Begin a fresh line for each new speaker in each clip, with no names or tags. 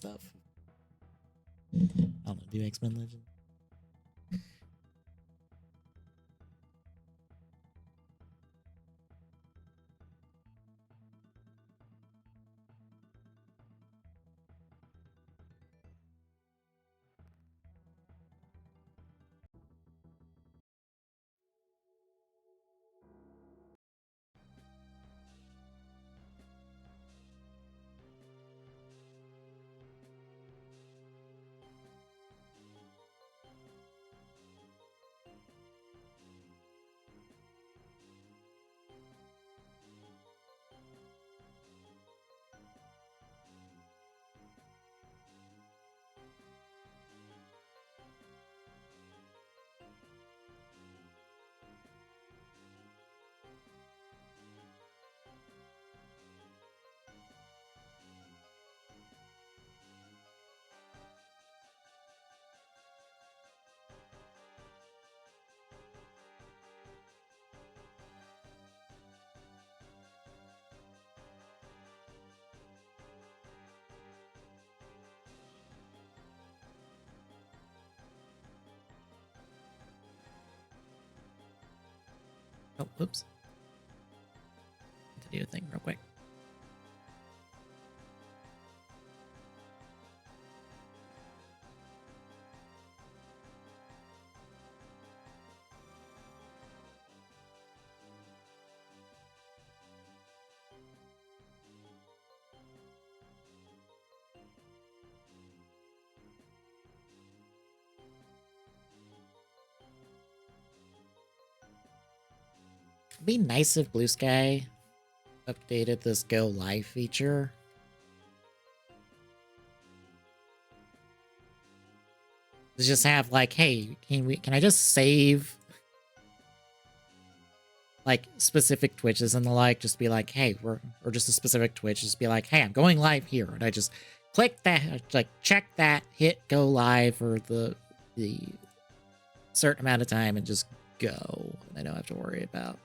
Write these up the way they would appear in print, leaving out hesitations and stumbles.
stuff. I don't know, do X-Men Legends? Oh, oops. To do a thing real quick. It'd be nice if Blue Sky updated this Go Live feature. To just have like, hey, can I just save like specific Twitches and the like? Just be like, hey, or just a specific Twitch, just be like, hey, I'm going live here, and I just click that, like check that, hit go live for the certain amount of time, and just go. I don't have to worry about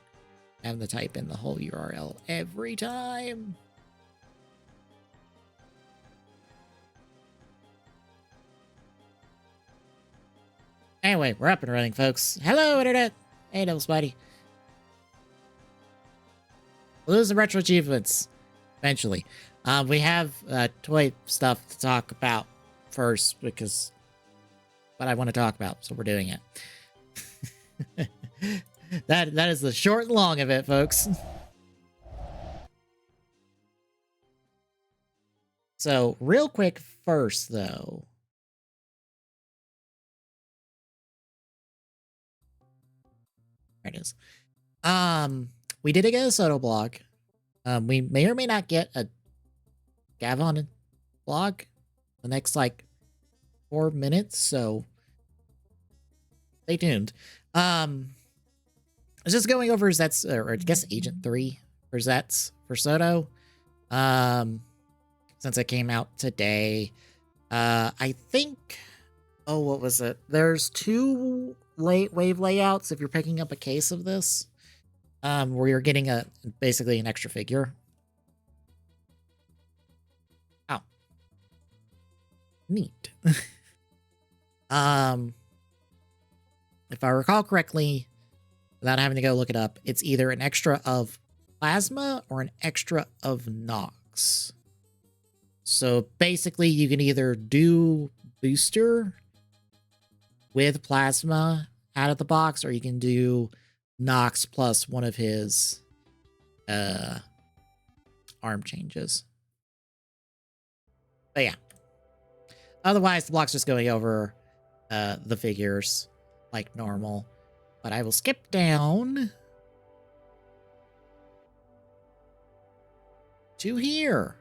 having to type in the whole URL every time. Anyway, we're up and running, folks. Hello, Internet! Hey, Double Spidey. We'll lose the retro achievements eventually. We have toy stuff to talk about first, because what I want to talk about, so we're doing it. That is the short and long of it, folks. So, real quick first, though. There it is. We did get a Soto blog. We may or may not get a Gavon blog the next, like, 4 minutes, so stay tuned. I was just going over Zet's, or I guess Agent 3 for Zet's for Soto. Since it came out today. I think, oh, what was it? There's 2 wave layouts if you're picking up a case of this, where you're getting basically an extra figure. Oh. Neat. If I recall correctly, without having to go look it up, it's either an extra of plasma or an extra of Nox. So basically, you can either do booster with plasma out of the box, or you can do Nox plus one of his arm changes. But yeah. Otherwise, the block's just going over the figures like normal. But I will skip down to here.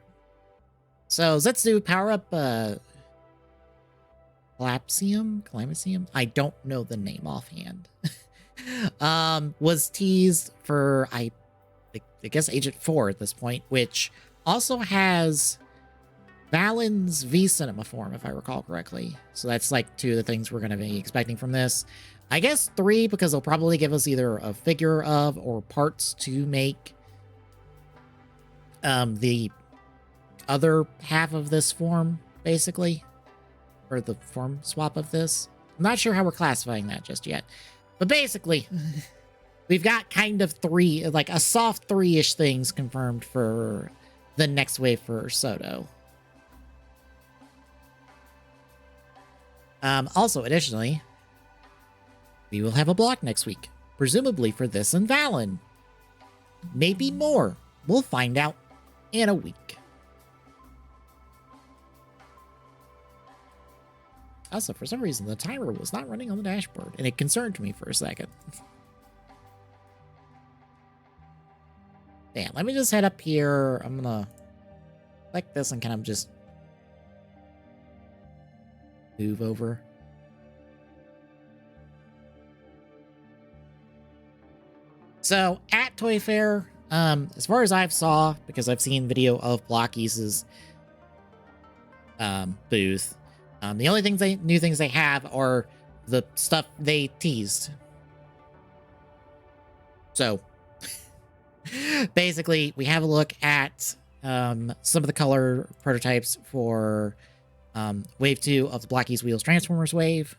So let's do power up Calamicium? I don't know the name offhand. Was teased for I guess Agent 4 at this point, which also has Valen's V Cinema form, if I recall correctly. So that's like 2 of the things we're gonna be expecting from this. I guess 3, because they'll probably give us either a figure of or parts to make the other half of this form, basically, or the form swap of this. I'm not sure how we're classifying that just yet, but basically, we've got kind of three, like a soft three-ish things confirmed for the next wave for Soto. Also, additionally, we will have a block next week, presumably for this and Valen. Maybe more. We'll find out in a week. Also, for some reason, the timer was not running on the dashboard, and it concerned me for a second. Damn, let me just head up here. I'm gonna click this and kind of just move over. So at Toy Fair, as far as I've saw, because I've seen video of Blockies' booth, the only new things they have are the stuff they teased. So basically, we have a look at some of the color prototypes for Wave 2 of the Blockies Wheels Transformers wave.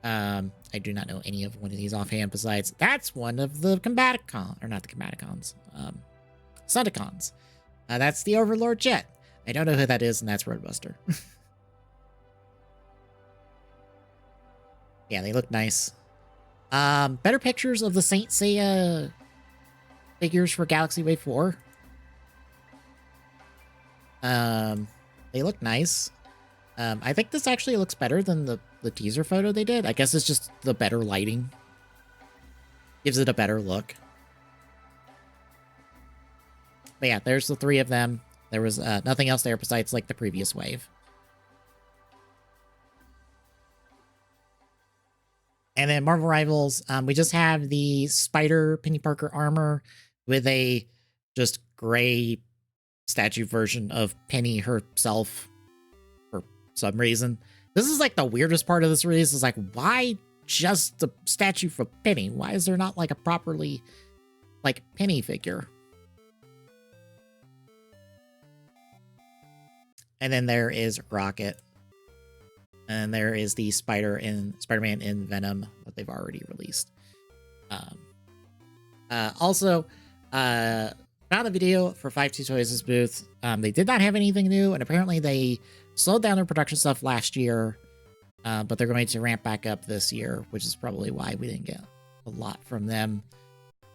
I do not know any of one of these offhand besides that's one of the Combaticons, or not the Combaticons, Sundicons. That's the Overlord Jet. I don't know who that is, and that's Roadbuster. Yeah, they look nice. Better pictures of the Saint Seiya figures for Galaxy Wave 4. They look nice. I think this actually looks better than the teaser photo they did. I guess it's just the better lighting. Gives it a better look. But yeah, there's the three of them. There was nothing else there besides like the previous wave. And then Marvel Rivals, we just have the Spider Penny Parker armor with a just gray statue version of Penny herself for some reason. This is like the weirdest part of this release is like, why just the statue for Penny? Why is there not like a properly like Penny figure? And then there is Rocket. And there is the Spider-Man in Venom that they've already released. Also, found a video for 52 Toys' booth. They did not have anything new, and apparently they slowed down their production stuff last year, but they're going to ramp back up this year, which is probably why we didn't get a lot from them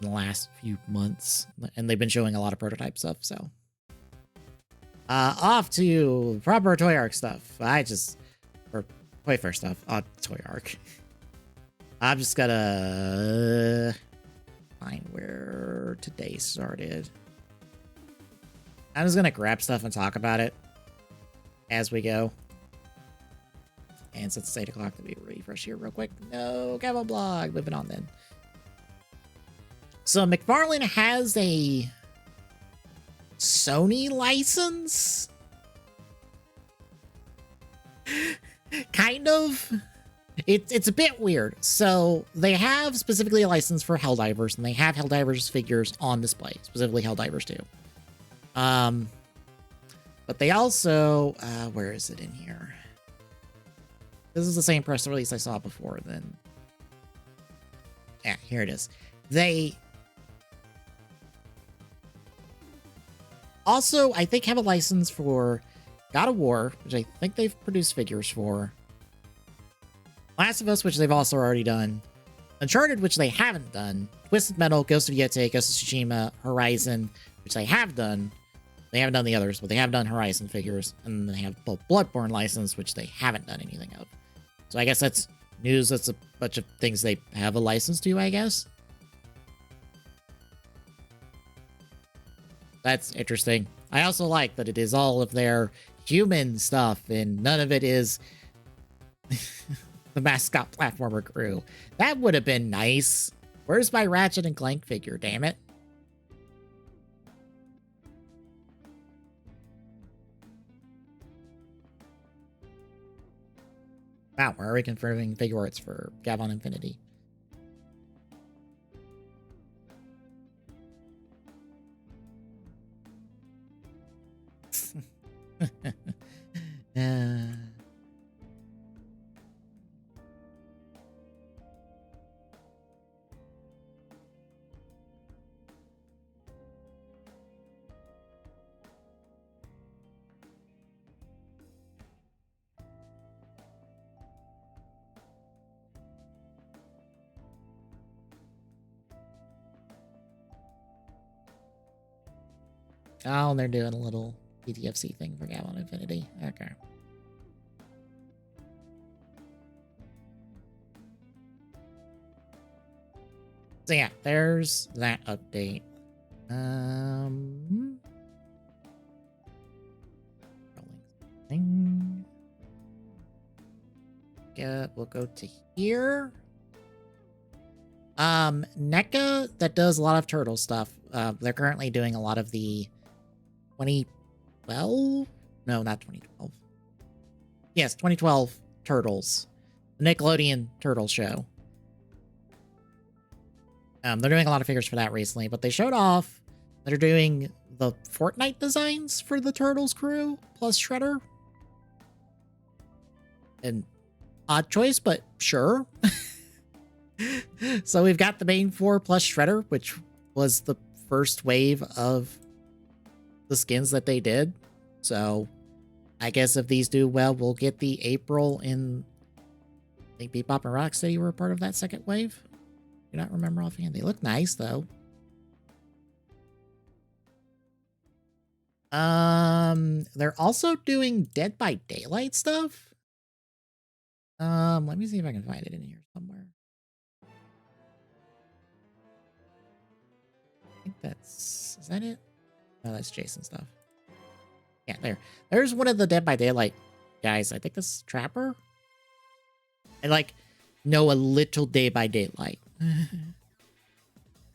in the last few months. And they've been showing a lot of prototype stuff, so. Off to proper Toy Arc stuff. Or Toy Fair stuff on Toy Arc. I'm just gonna find where today started. I'm just gonna grab stuff and talk about it as we go. And since it's 8 o'clock, let me refresh here real quick. No, Gavel blog. Moving on then. So McFarlane has a Sony license? Kind of. It's a bit weird. So they have specifically a license for Helldivers, and they have Helldivers figures on display, specifically Helldivers 2. But they also, where is it in here? This is the same press release I saw before then. Yeah, here it is. They also, I think, have a license for God of War, which I think they've produced figures for. Last of Us, which they've also already done. Uncharted, which they haven't done. Twisted Metal, Ghost of Yeti, Ghost of Tsushima, Horizon, which they have done. They haven't done the others, but they have done Horizon figures. And then they have both Bloodborne license, which they haven't done anything of. So I guess that's news. That's a bunch of things they have a license to, I guess. That's interesting. I also like that it is all of their human stuff, and none of it is the mascot platformer crew. That would have been nice. Where's my Ratchet and Clank figure, damn it? Wow, where are we confirming figure arts for Gavon Infinity? Oh, and they're doing a little PTFC thing for Gavon Infinity. Okay. So yeah, there's that update. Thing. Yeah, we'll go to here. NECA, that does a lot of turtle stuff. They're currently doing a lot of the 2012? No, not 2012. Yes, 2012 Turtles. The Nickelodeon Turtle Show. They're doing a lot of figures for that recently, but they showed off that they're doing the Fortnite designs for the Turtles crew plus Shredder. An odd choice, but sure. So we've got the main four plus Shredder, which was the first wave of the skins that they did. So I guess if these do well, we'll get the April in, I think Bebop and Rocksteady were a part of that second wave. Do not remember offhand. They look nice though. They're also doing Dead by Daylight stuff. Let me see if I can find it in here somewhere. I think is that it? No, that's Jason stuff. Yeah, there's one of the Dead by Daylight guys. I think this is Trapper. I like know a little Day by Daylight.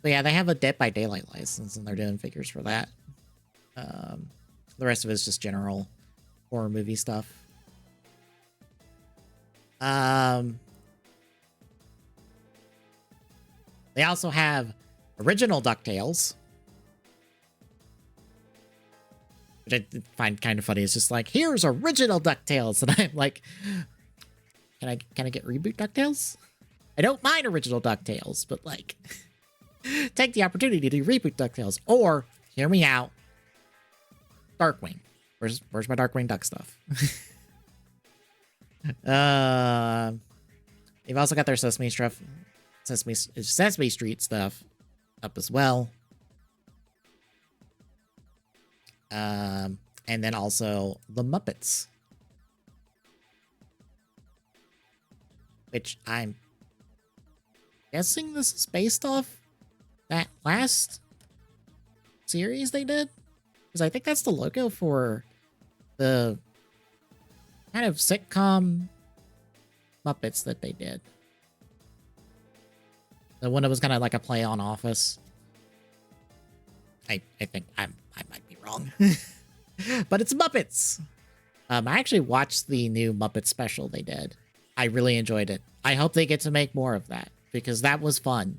But yeah, they have a Dead by Daylight license and they're doing figures for that. The rest of it is just general horror movie stuff. They also have original DuckTales, which I find kind of funny. It's just like, here's original DuckTales, and I'm like, can I get reboot DuckTales? I don't mind original DuckTales, but like, take the opportunity to reboot DuckTales, or hear me out, Darkwing. Where's my Darkwing Duck stuff? They've also got their Sesame Street stuff up as well. And then also the Muppets, which I'm guessing this is based off that last series they did, because I think that's the logo for the kind of sitcom Muppets that they did. The one that was kind of like a play on Office. I think I might be wrong. But it's Muppets. I actually watched the new Muppet special they did. I really enjoyed it. I hope they get to make more of that, because that was fun.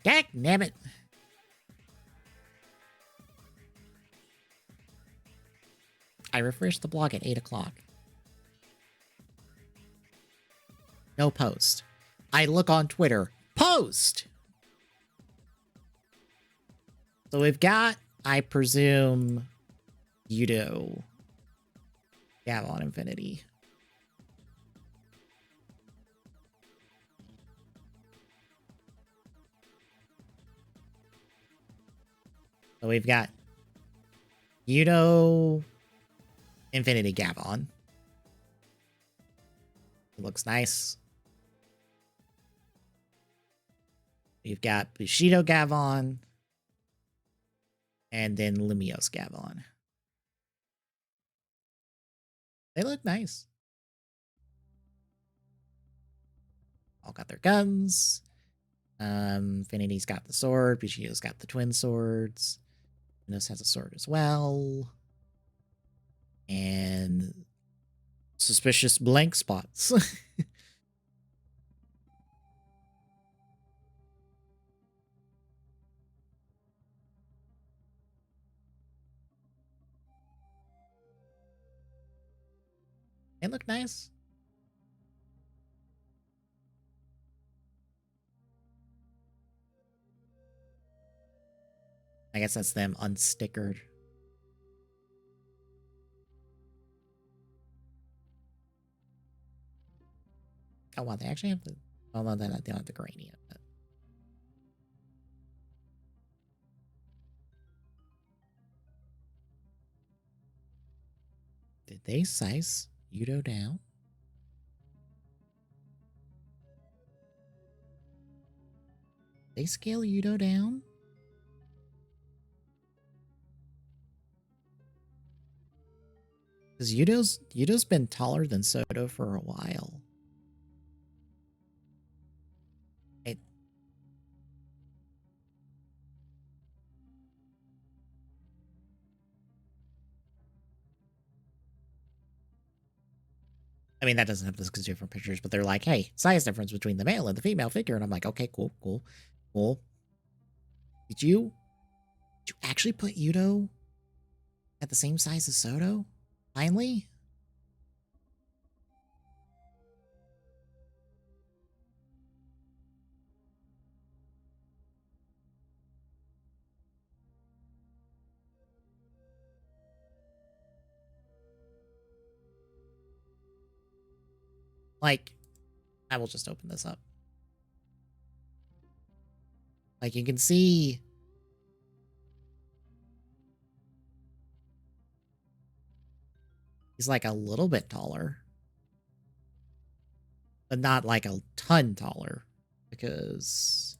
Dagnabbit. I refreshed the blog at 8 o'clock. No post. I look on Twitter. Post! So we've got, I presume, Yudo. Gavon Infinity. So we've got Yudo Infinity Gavon. It looks nice. We've got Bushido Gavon. And then Lumios Gavon. They look nice. All got their guns. Infinity's got the sword. Bushido's got the twin swords. Lumios has a sword as well. And suspicious blank spots. They look nice. I guess that's them unstickered. Oh wow, they actually have the. Oh no, they don't have the grain yet. But... Did they size Yudo down? They scale Yudo down? Because Yudo's been taller than Soto for a while. I mean, that doesn't have this because different pictures, but they're like, hey, size difference between the male and the female figure. And I'm like, okay, cool. Did you actually put Yudo at the same size as Soto? Finally? Like, I will just open this up. Like, you can see he's like a little bit taller, but not like a ton taller, because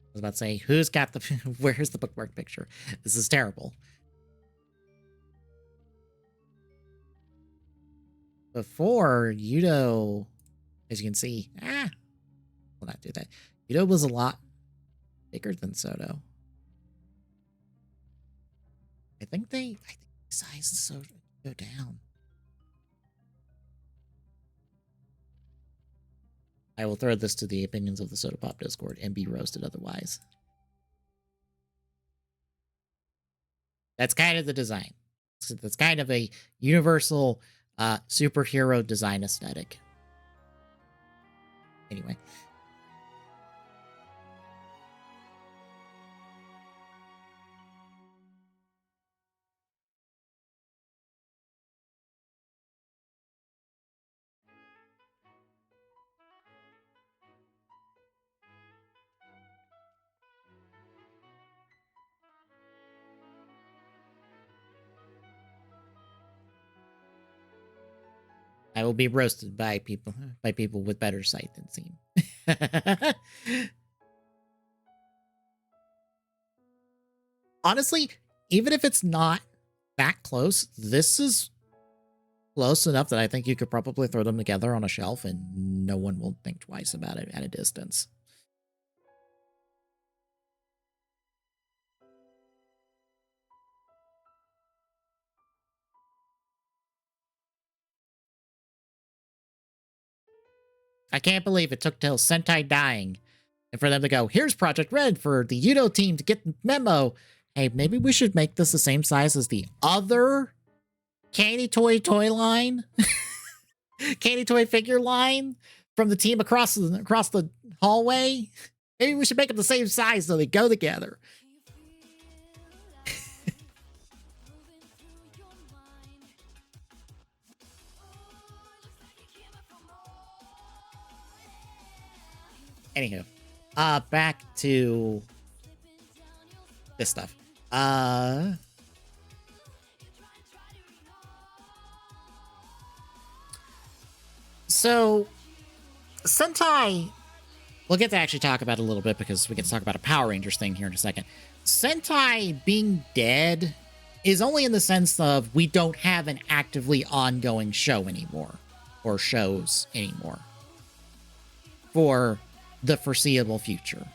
I was about to say, who's got the where's the bookmark picture? This is terrible. Before, Yudo, as you can see, will not do that. Yudo was a lot bigger than Soto. I think they sized Soto down. I will throw this to the opinions of the Soda Pop Discord and be roasted otherwise. That's kind of the design. That's kind of a universal superhero design aesthetic. Anyway. I will be roasted by people with better sight than seen. Honestly, even if it's not that close, this is close enough that I think you could probably throw them together on a shelf and no one will think twice about it at a distance. I can't believe it took till Sentai dying and for them to go, here's Project Red for the Yudo team to get the memo. Hey, maybe we should make this the same size as the other Candy Toy line? Candy Toy figure line from the team across the hallway? Maybe we should make them the same size so they go together. Anywho, back to this stuff. So Sentai, we'll get to actually talk about it a little bit because we get to talk about a Power Rangers thing here in a second. Sentai being dead is only in the sense of we don't have an actively ongoing show anymore, or shows anymore, for the foreseeable future.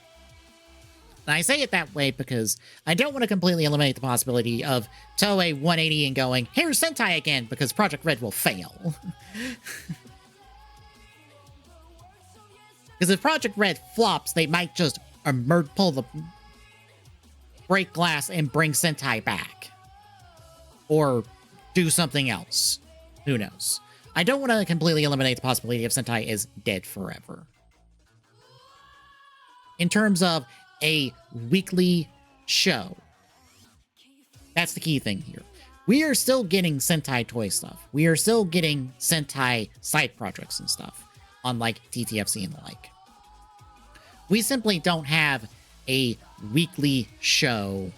And I say it that way because I don't want to completely eliminate the possibility of Toei 180 and going, here's Sentai again, because Project Red will fail. Because if Project Red flops, they might just pull the break glass and bring Sentai back. Or do something else. Who knows? I don't want to completely eliminate the possibility of Sentai is dead forever. In terms of a weekly show, that's the key thing here. We are still getting Sentai toy stuff. We are still getting Sentai side projects and stuff on like TTFC and the like. We simply don't have a weekly show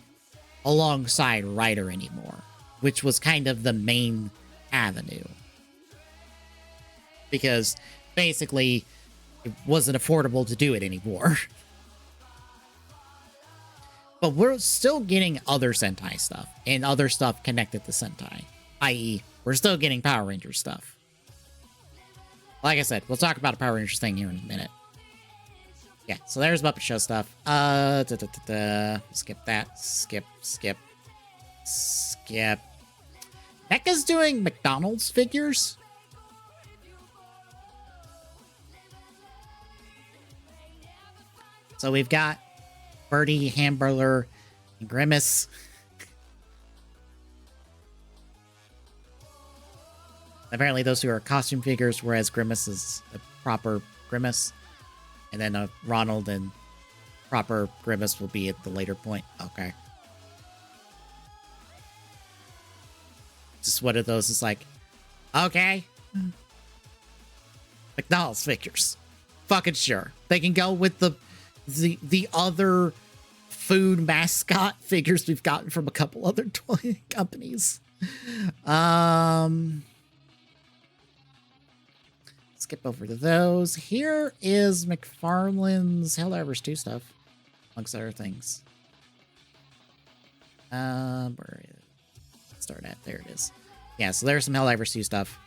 alongside Ryder anymore, which was kind of the main avenue. Because basically, it wasn't affordable to do it anymore. But we're still getting other Sentai stuff and other stuff connected to Sentai. I.e., we're still getting Power Rangers stuff. Like I said, we'll talk about a Power Rangers thing here in a minute. Yeah, so there's Muppet Show stuff. Skip that. Skip. NECA's doing McDonald's figures? So we've got Birdie, Hamburger, and Grimace. Apparently those two are costume figures, whereas Grimace is a proper Grimace. And then Ronald and proper Grimace will be at the later point. Okay. Just one of those is like, okay. McDonald's figures. Fucking sure. They can go with the other food mascot figures we've gotten from a couple other toy companies. Skip over to those. Here is McFarlane's Helldivers 2 stuff, amongst other things. Where is it? Start at, there it is. Yeah, so there's some Helldivers 2 stuff.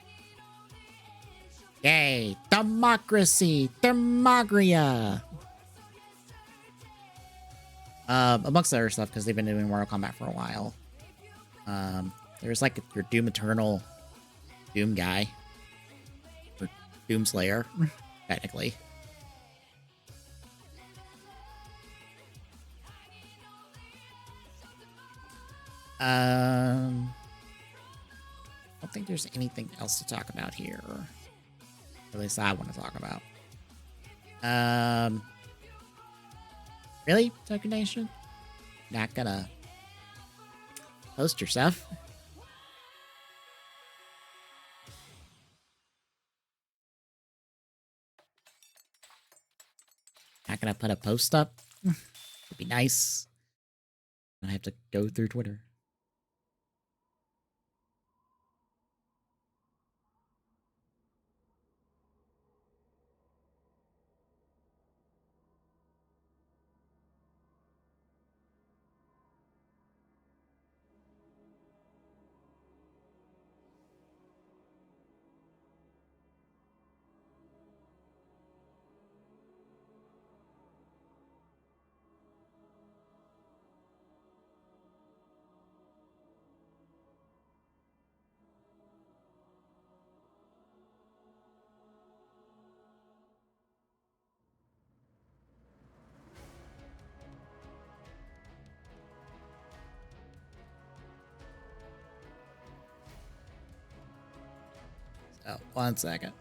Yay! Democracy! Demagria! Amongst other stuff, because they've been doing Mortal Kombat for a while. There's like your Doom Eternal Doom guy. Or Doom Slayer, technically. I don't think there's anything else to talk about here. Or at least I want to talk about. Really, Tokyo Nation? Not gonna post your stuff? Not gonna put a post up? It'd be nice. I have to go through Twitter. Oh, 1 second.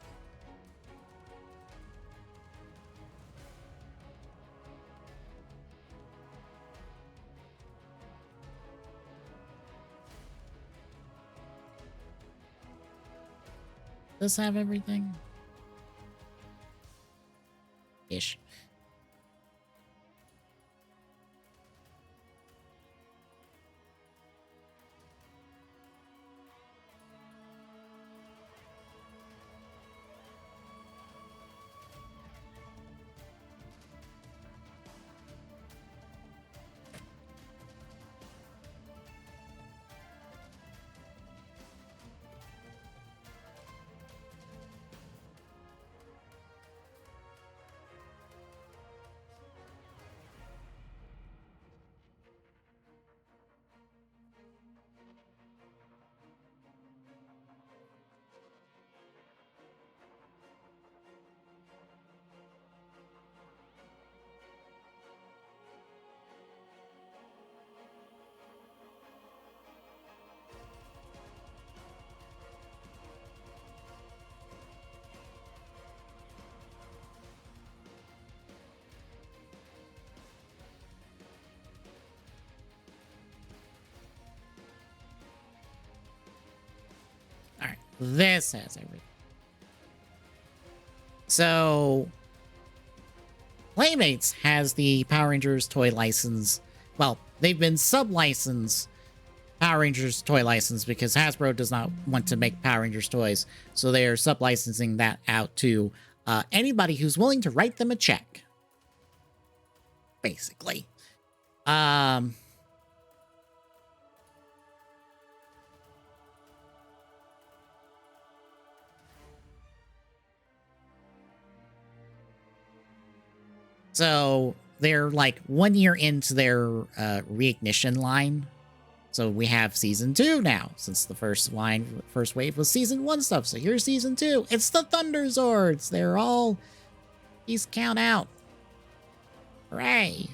Does this have everything? Ish. Alright, this has everything. So, Playmates has the Power Rangers toy license. Well, they've been sub-licensed Power Rangers toy license because Hasbro does not want to make Power Rangers toys. So they are sub-licensing that out to anybody who's willing to write them a check. Basically. So they're like 1 year into their reignition line. So we have season 2 now, since the first wave was season 1 stuff. So here's season 2. It's the Thunder Zords. They're all piece count out. Hooray.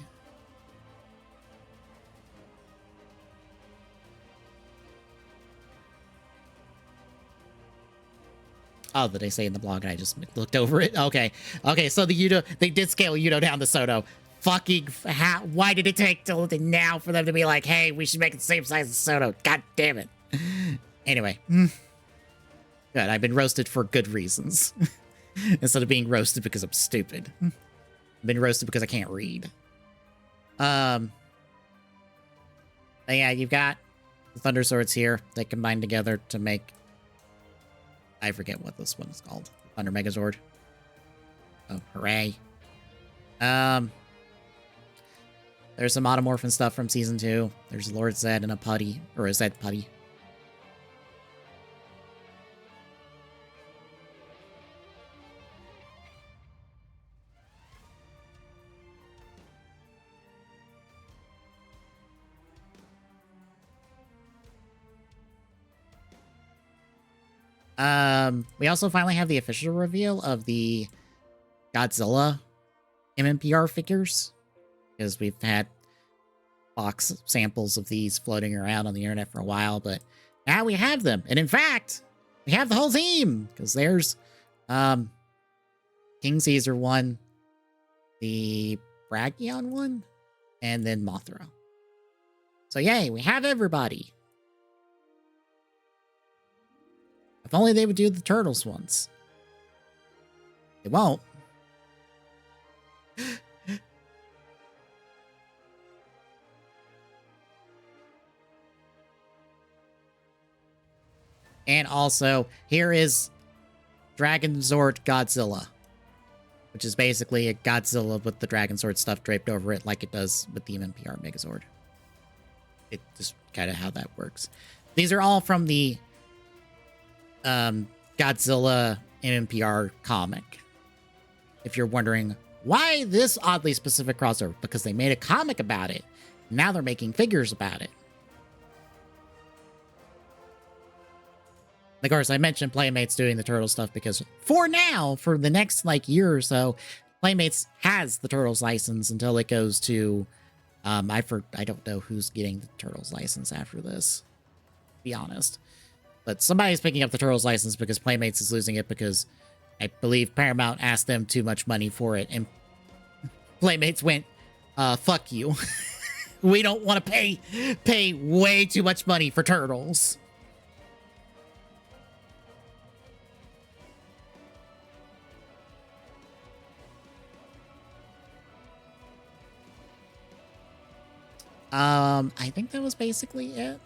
Oh, did I say in the blog and I just looked over it? Okay. Okay, so the Yudo, they did scale Yudo down to Soto. Fucking, why did it take till now for them to be like, hey, we should make it the same size as Soto? God damn it. Anyway. Good, I've been roasted for good reasons. Instead of being roasted because I'm stupid. I've been roasted because I can't read. But yeah, you've got the Thunder Swords here. They combine together to make... I forget what this one is called. Thunder Megazord. Oh, hooray. There's some Automorphin stuff from Season 2. There's Lord Zed and a putty, or a Zed putty. We also finally have the official reveal of the Godzilla MMPR figures, because we've had box samples of these floating around on the internet for a while, but now we have them. And in fact, we have the whole team, because there's King Caesar one, the Brachion one, and then Mothra. So yay, we have everybody. If only they would do the Turtles ones. They won't. And also, here is Dragon Zord Godzilla, which is basically a Godzilla with the Dragon Sword stuff draped over it like it does with the MMPR Megazord. It's just kind of how that works. These are all from the Godzilla MMPR comic. If you're wondering why this oddly specific crossover, because they made a comic about it. Now they're making figures about it. Of course, I mentioned Playmates doing the Turtle stuff because for now, for the next like year or so, Playmates has the Turtles license until it goes to, I don't know who's getting the Turtles license after this, to be honest. But somebody's picking up the Turtles license because Playmates is losing it because I believe Paramount asked them too much money for it. And Playmates went, fuck you. We don't want to pay way too much money for Turtles. I think that was basically it.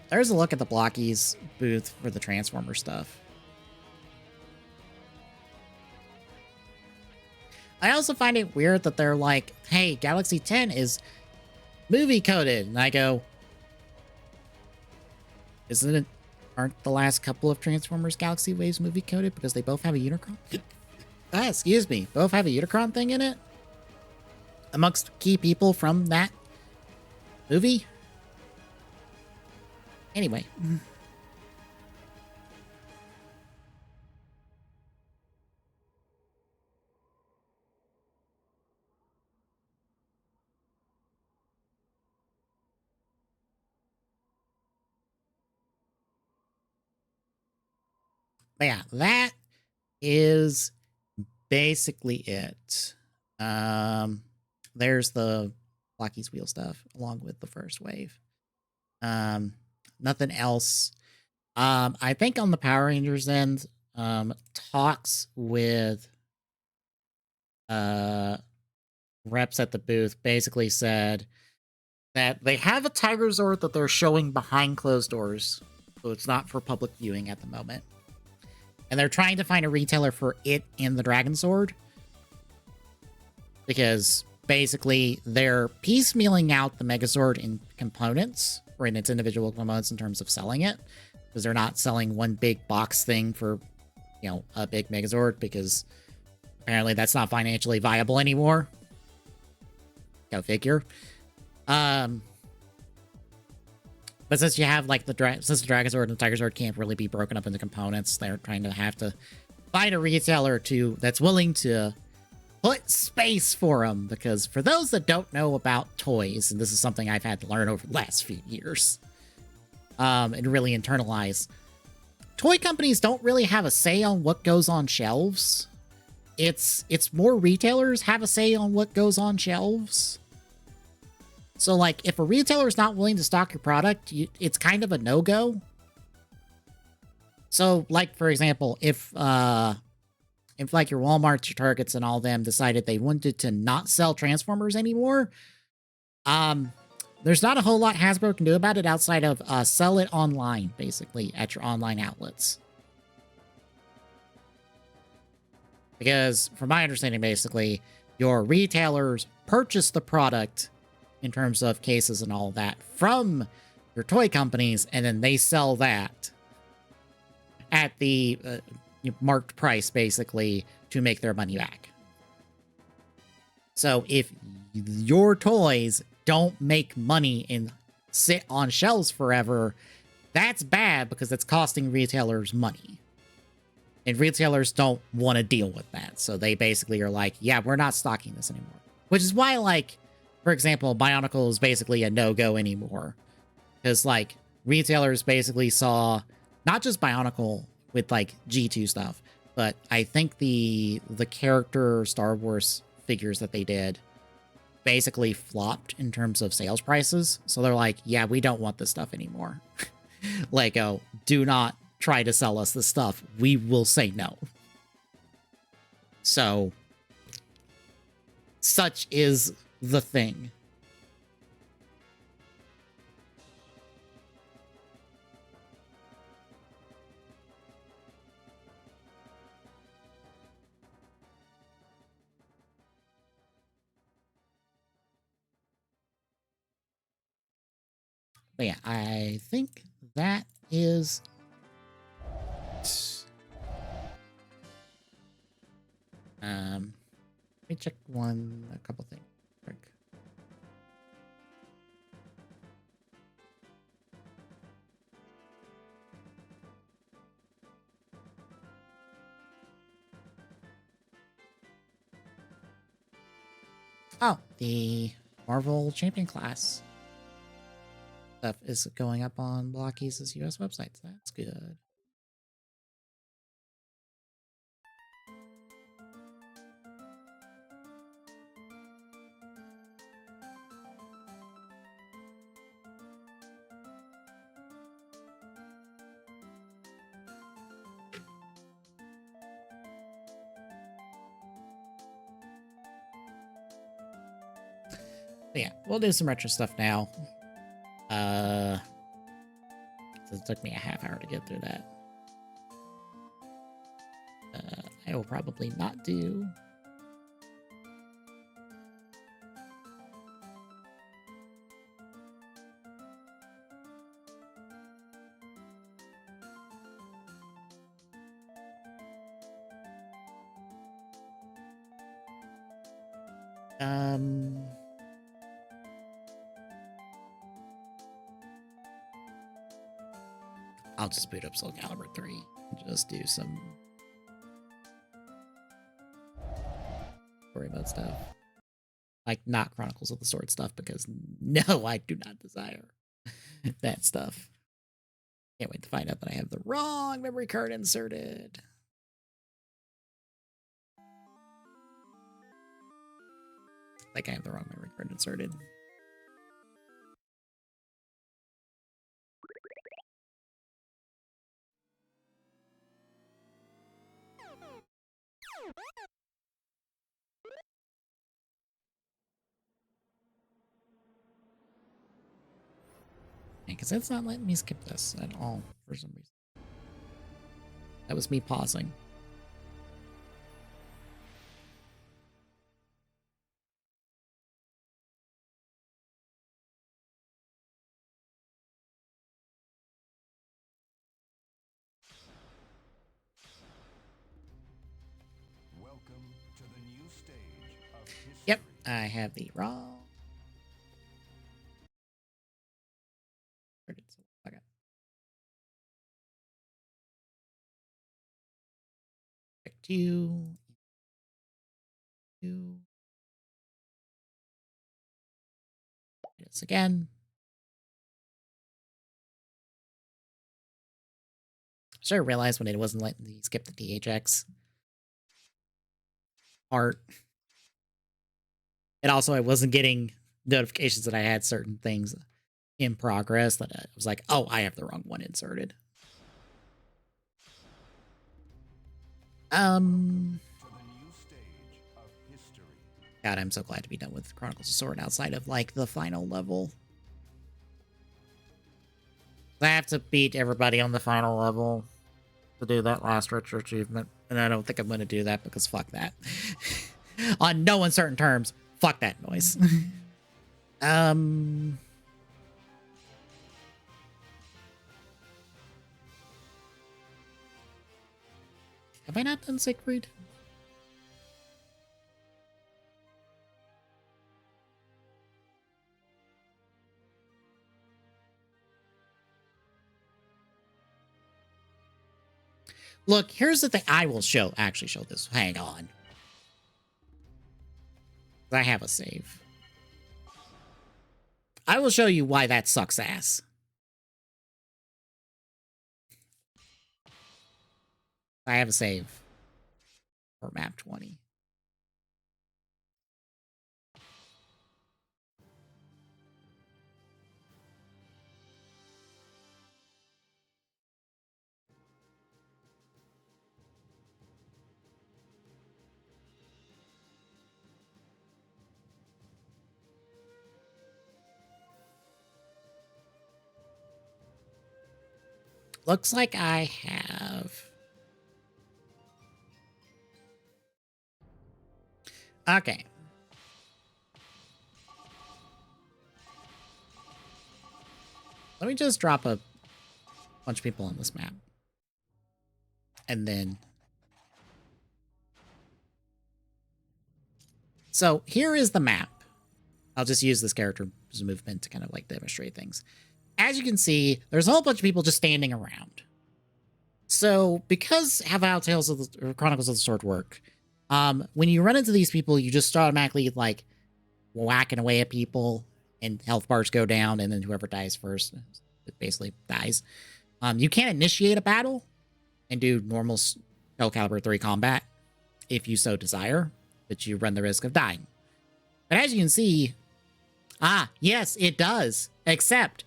There's a look at the Blockies booth for the Transformer stuff. I also find it weird that they're like, hey, Galaxy 10 is movie coded. And I go, isn't it? Aren't the last couple of Transformers Galaxy Waves movie coded because they both have a Unicron? Excuse me. Both have a Unicron thing in it? Amongst key people from that movie? Anyway. But yeah, that is basically it. There's the Blockies wheel stuff along with the first wave. Nothing else. I think on the Power Rangers end, talks with reps at the booth basically said that they have a Tiger Zord that they're showing behind closed doors, so it's not for public viewing at the moment. And they're trying to find a retailer for it and the Dragon Sword, because basically they're piecemealing out the Megazord in components, or in its individual components in terms of selling it, because they're not selling one big box thing for, you know, a big Megazord, because apparently that's not financially viable anymore. Go figure. But since you have like since the Dragon Sword and the Tiger Sword can't really be broken up into components, they're trying to have to find a retailer that's willing to put space for them. Because for those that don't know about toys, and this is something I've had to learn over the last few years, and really internalize, toy companies don't really have a say on what goes on shelves. It's more retailers have a say on what goes on shelves. So, like, if a retailer is not willing to stock your product, it's kind of a no-go. So, like, for example, if like your Walmarts, your Targets, and all them decided they wanted to not sell Transformers anymore, there's not a whole lot Hasbro can do about it outside of sell it online, basically, at your online outlets. Because, from my understanding, basically, your retailers purchase the product in terms of cases and all that from your toy companies, and then they sell that at the marked price, basically, to make their money back. So if your toys don't make money and sit on shelves forever, that's bad, because it's costing retailers money. And retailers don't want to deal with that. So they basically are like, yeah, we're not stocking this anymore. Which is why, like, for example, Bionicle is basically a no-go anymore. Because, like, retailers basically saw not just Bionicle with, like, G2 stuff, but I think the character Star Wars figures that they did basically flopped in terms of sales prices. So they're like, yeah, we don't want this stuff anymore. Lego, do not try to sell us this stuff. We will say no. So, such is the thing. But yeah, I think that is... let me check a couple things. Oh, the Marvel Champion class stuff is going up on Blocky's US website, so that's good. But yeah, we'll do some retro stuff now. So it took me a half hour to get through that. I will probably not do... I'll just boot up Soul Calibur 3 and just do some story mode stuff. Like, not Chronicles of the Sword stuff, because no, I do not desire that stuff. Can't wait to find out that I have the wrong memory card inserted. Like, I have the wrong memory card inserted. Because it's not letting me skip this at all for some reason. That was me pausing.
Welcome to the new stage of history.
Yep, I have the wrong. Okay. Check you. This again. Should have realized when it wasn't letting me skip the THX part. And also, I wasn't getting notifications that I had certain things in progress. That I was like, oh, I have the wrong one inserted. God, I'm so glad to be done with Chronicles of Sword outside of like the final level. I have to beat everybody on the final level to do that last retro achievement, and I don't think I'm going to do that because fuck that. On no uncertain terms, fuck that noise. Have I not done Siegfried? Look, here's the thing. I will actually show this. Hang on. I have a save. I will show you why that sucks ass. I have a save for map 20. Looks like I have... Okay. Let me just drop a bunch of people on this map. And then... So, here is the map. I'll just use this character's movement to kind of like demonstrate things. As you can see, there's a whole bunch of people just standing around. So, because how Tales of the Chronicles of the Sword work, when you run into these people, you just automatically like whacking away at people, and health bars go down, and then whoever dies first basically dies. You can initiate a battle and do normal Soul Calibur 3 combat if you so desire, but you run the risk of dying. But as you can see, yes, it does. Except,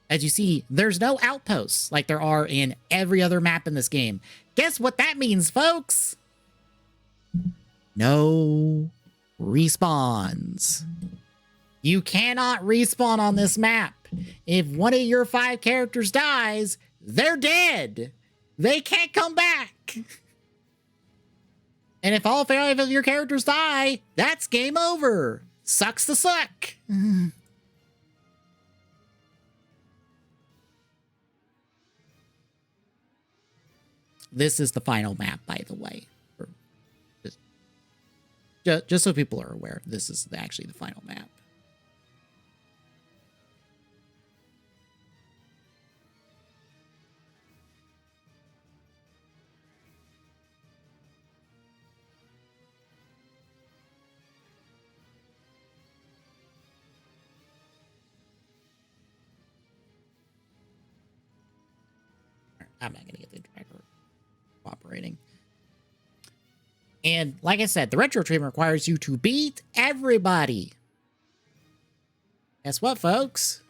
as you see, there's no outposts like there are in every other map in this game. Guess what that means, folks? No respawns. You cannot respawn on this map. If one of your 5 characters dies, they're dead. They can't come back. And if all 5 of your characters die, that's game over. Sucks to suck. This is the final map, by the way. Just so people are aware, this is actually the final map. I'm not going to get the tracker cooperating. And like I said, the retro treatment requires you to beat everybody. Guess what, folks?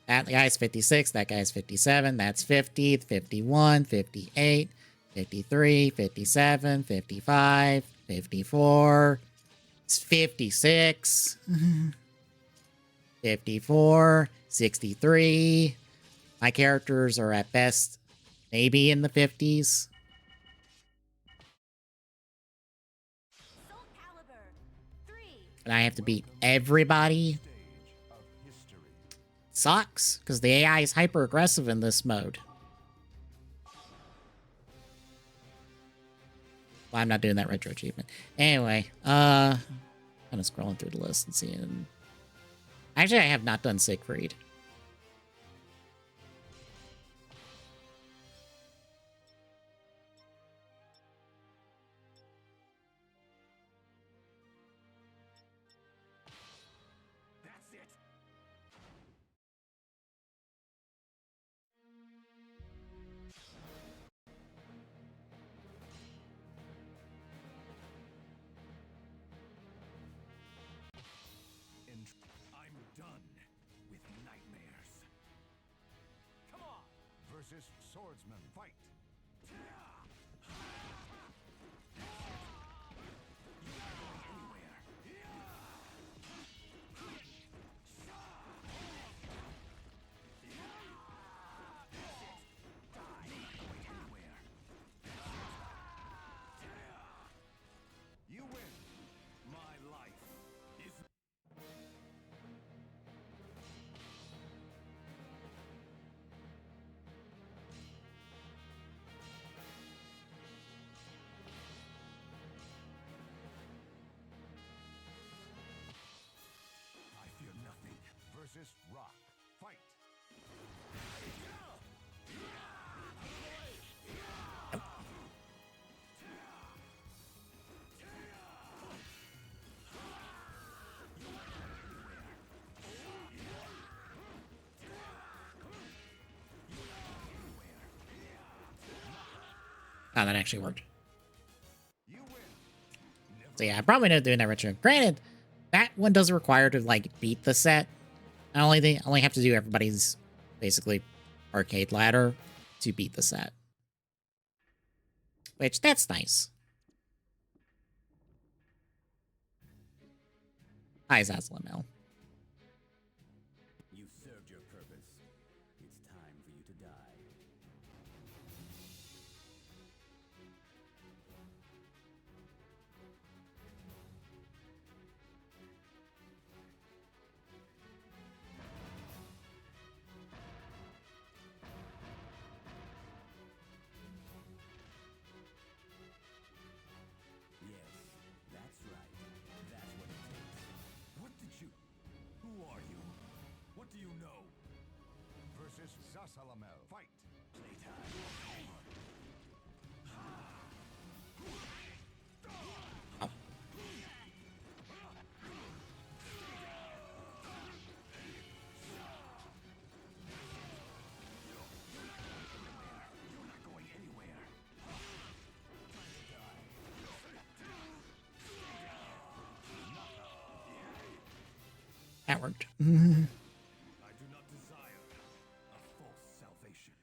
That guy's 56, that guy's 57, that's 50, 51, 58, 53, 57, 55, 54, It's 56, 54, 63. My characters are at best maybe in the 50s. And I have to beat everybody. Sucks, because the AI is hyper aggressive in this mode. Well, I'm not doing that retro achievement. Anyway, kind of scrolling through the list and seeing. Actually, I have not done Siegfried.
That's it. I'm done with nightmares. Come on! Versus swordsman, fight! You win. My life is. I fear nothing. Versus rock, fight.
Oh, that actually worked.
You win.
So yeah, I'm probably not doing that retro. Granted, that one doesn't require to like beat the set. I only have to do everybody's basically arcade ladder to beat the set. Which that's nice. Hi, Zazzlemel.
You served your purpose. It's time for you to die. Yes, that's right. That's what it takes. What did you... Who are you? What do you know? Versus Zasalamel, fight! Playtime. You're not going anywhere.
That worked.
I do not desire a false salvation.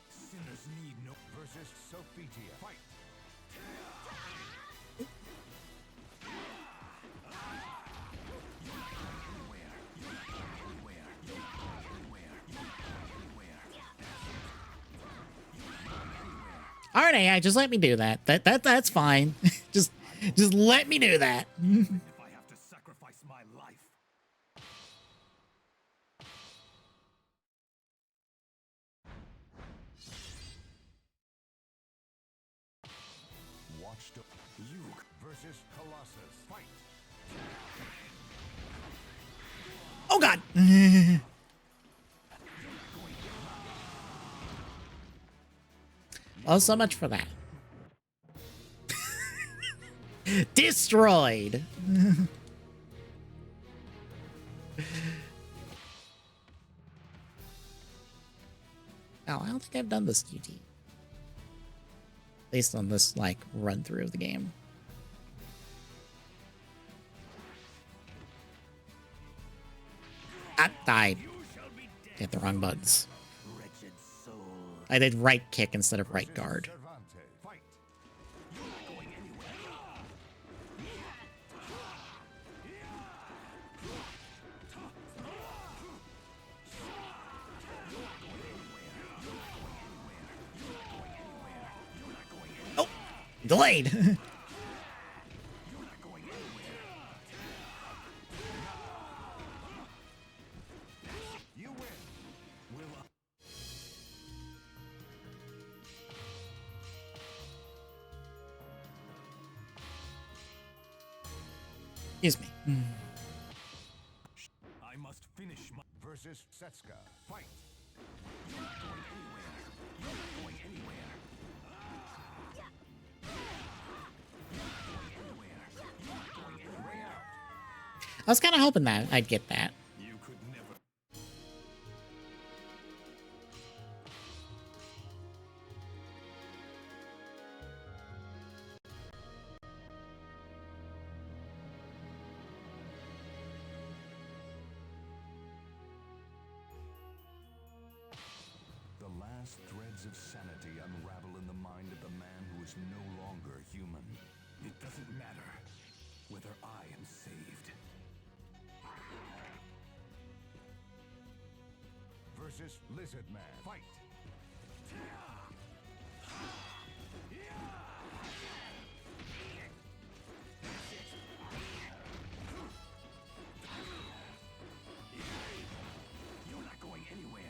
Sinners need no... Versus Sophitia, fight!
All right, AI, just let me do that. That's fine. just let me do that.
If I have to sacrifice my life. Watched you versus Colossus, fight!
Oh God. Well, so much for that. Destroyed. Oh, I don't think I've done this QT. Based on this, like, run through of the game. I hit the wrong buttons. I did right kick instead of right guard. Oh, delayed. Excuse me.
I must finish my versus Setsuka. Fight. You're not going anywhere. You're not going anywhere. You're not going anywhere. You're not going anywhere.
I was kind of hoping that I'd get that.
You could never. The last threads of sanity unravel in the mind of the man who is no longer human. It doesn't matter whether I am saved. Versus Lizard Man. Fight! You're not going anywhere.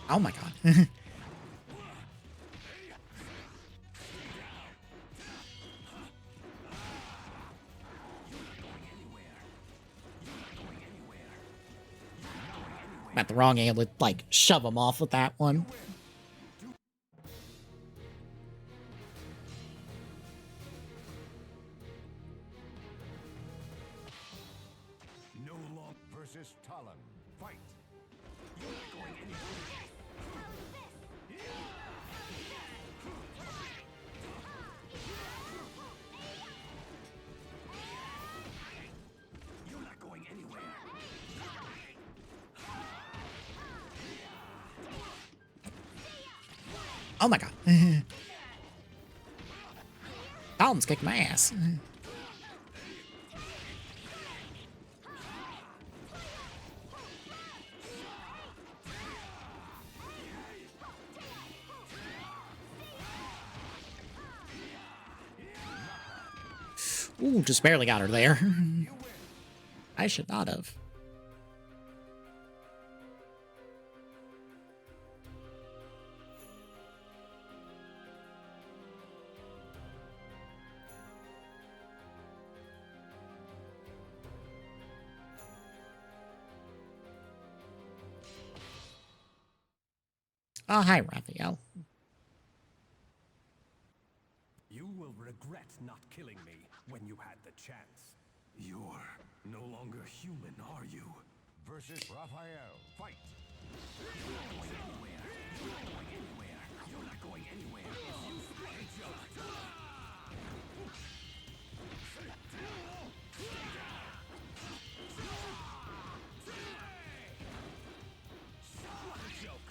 Oh my god. I'm at the wrong angle to, like, shove him off with that one.
No long versus Talon. Fight. You're not going anywhere. You're not going anywhere.
Oh my god. Talon's kicked my ass. Ooh, just barely got her there. I should not have. Oh, hi, Raphael.
You will regret not killing me when you had the chance. You're no longer human, are you? Versus Raphael. Fight! You're not going anywhere. You're not going anywhere. You're not going anywhere. If you split each other. What a joke.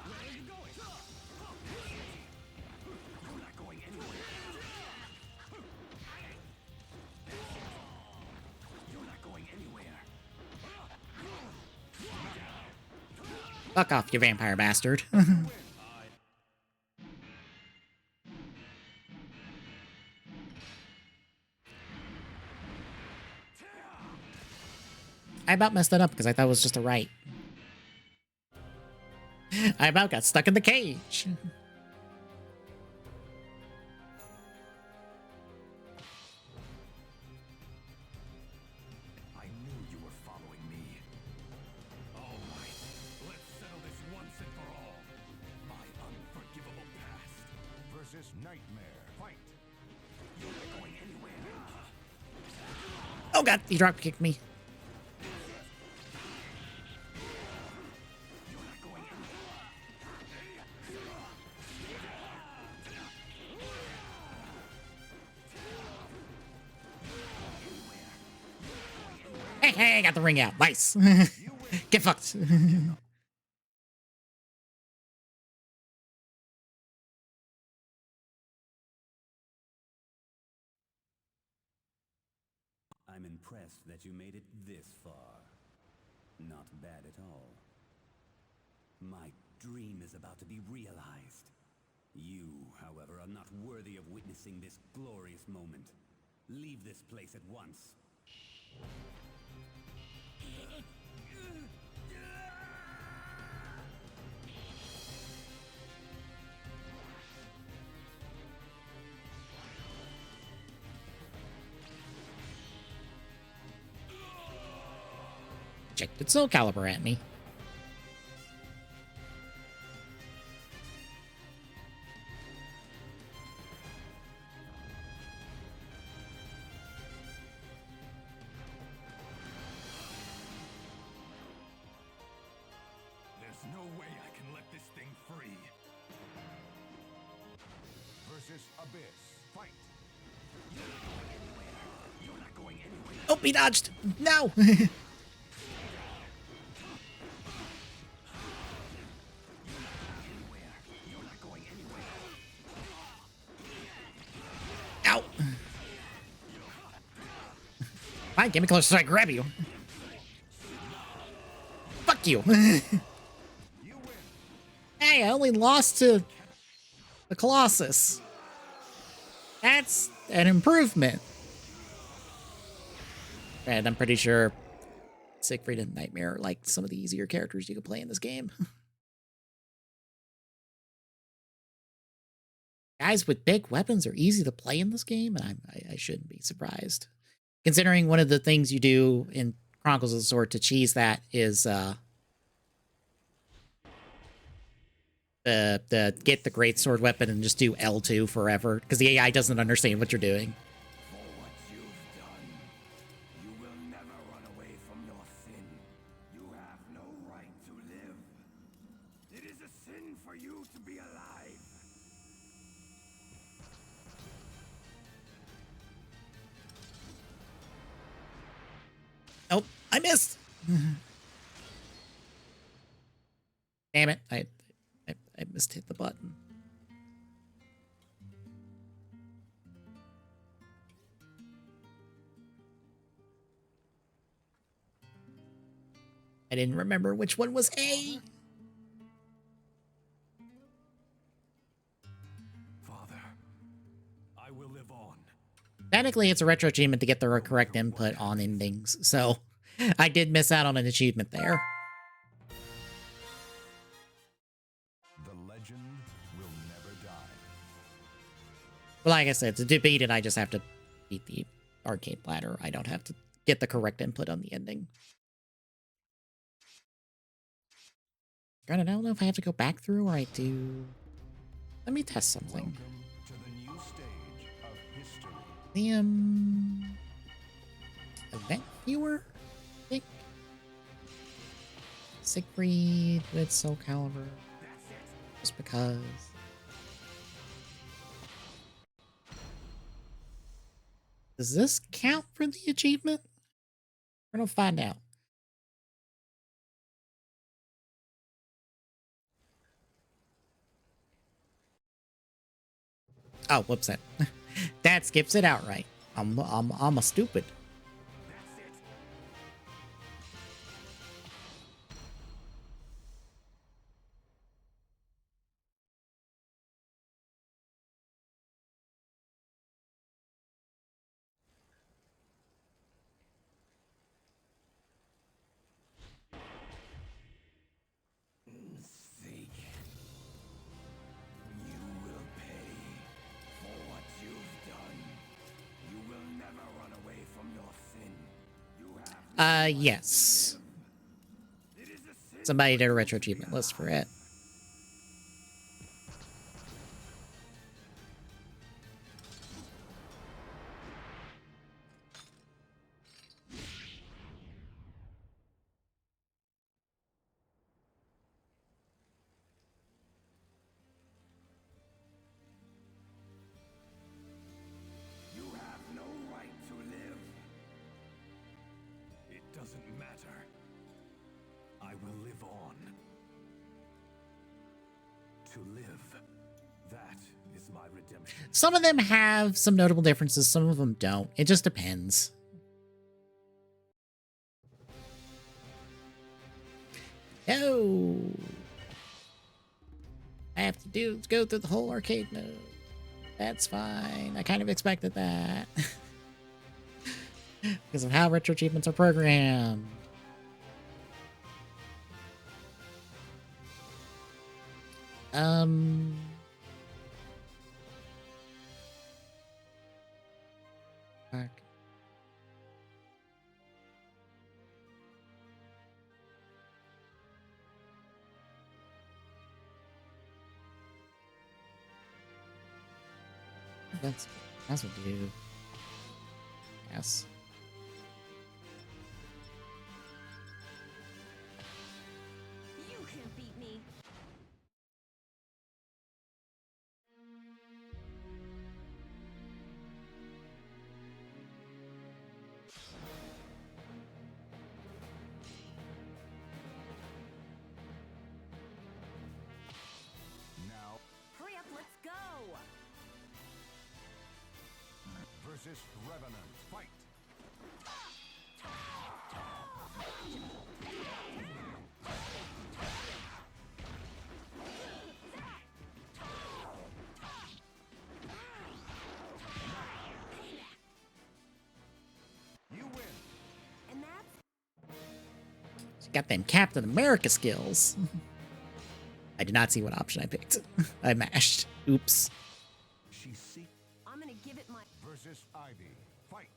Where are you going? You're not going anywhere. You're not going anywhere.
Fuck off, you vampire bastard. I about messed that up because I thought it was just a right. I about got stuck in the cage.
I knew you were following me. All right, let's settle this once and for all. My unforgivable past versus Nightmare. Fight! You're not going anywhere.
Oh god, he drop kicked me.
You're not going anywhere.
Hey, got the ring out. Nice. Get fucked.
I'm impressed that you made it this far. Not bad at all. My dream is about to be realized. You, however, are not worthy of witnessing this glorious moment. Leave this place at once.
Projected Soul Calibur at me.
There's no way I can let this thing free. Versus Abyss. Fight. You're not going anywhere.
Oh, he dodged. No. Ow. Fine, get me closer so I grab you. Fuck you. Hey, I only lost to the Colossus. That's an improvement. And I'm pretty sure Siegfried and Nightmare are like some of the easier characters you can play in this game. Guys with big weapons are easy to play in this game, and I shouldn't be surprised. Considering one of the things you do in Chronicles of the Sword to cheese that is the get the great sword weapon and just do L2 forever, because the AI doesn't understand what you're doing.
For what you've done, you will never run away from your sin. You have no right to live. It is a sin for you to be alive.
Oh, I missed. Damn it. I missed hit the button. I didn't remember which one was A.
Father, I will live on.
Technically, it's a retro achievement to get the correct input on endings, so I did miss out on an achievement there.
The legend will never die.
Well, like I said, to beat it, I just have to beat the arcade ladder. I don't have to get the correct input on the ending. Granted, I don't know if I have to go back through or I do. Let me test something.
Welcome to the new stage of history.
The event viewer, I think. Siegfried with Soul Calibur. Just because. Does this count for the achievement? We're gonna find out. Oh, whoops! That skips it outright. I'm a stupid.
Seek. You will pay for what you've done. You will never run away from your sin. You have
Yes.
It is a sin.
Somebody did a retro achievement list for it.
You have no right to live. It doesn't to live. That is my redemption.
Some of them have some notable differences, some of them don't. It just depends. Oh, I have to go through the whole arcade mode. That's fine. I kind of expected that. Because of how retro achievements are programmed. Fuck. That's what you do. Yes.
You can't beat me.
Now
Hurry up, let's go.
versus Revenant. Fight. You win.
And that's
She got them Captain America skills. I did not see what option I picked. I mashed. Oops.
She seek
I'm gonna give it my
versus Ivy. Fight.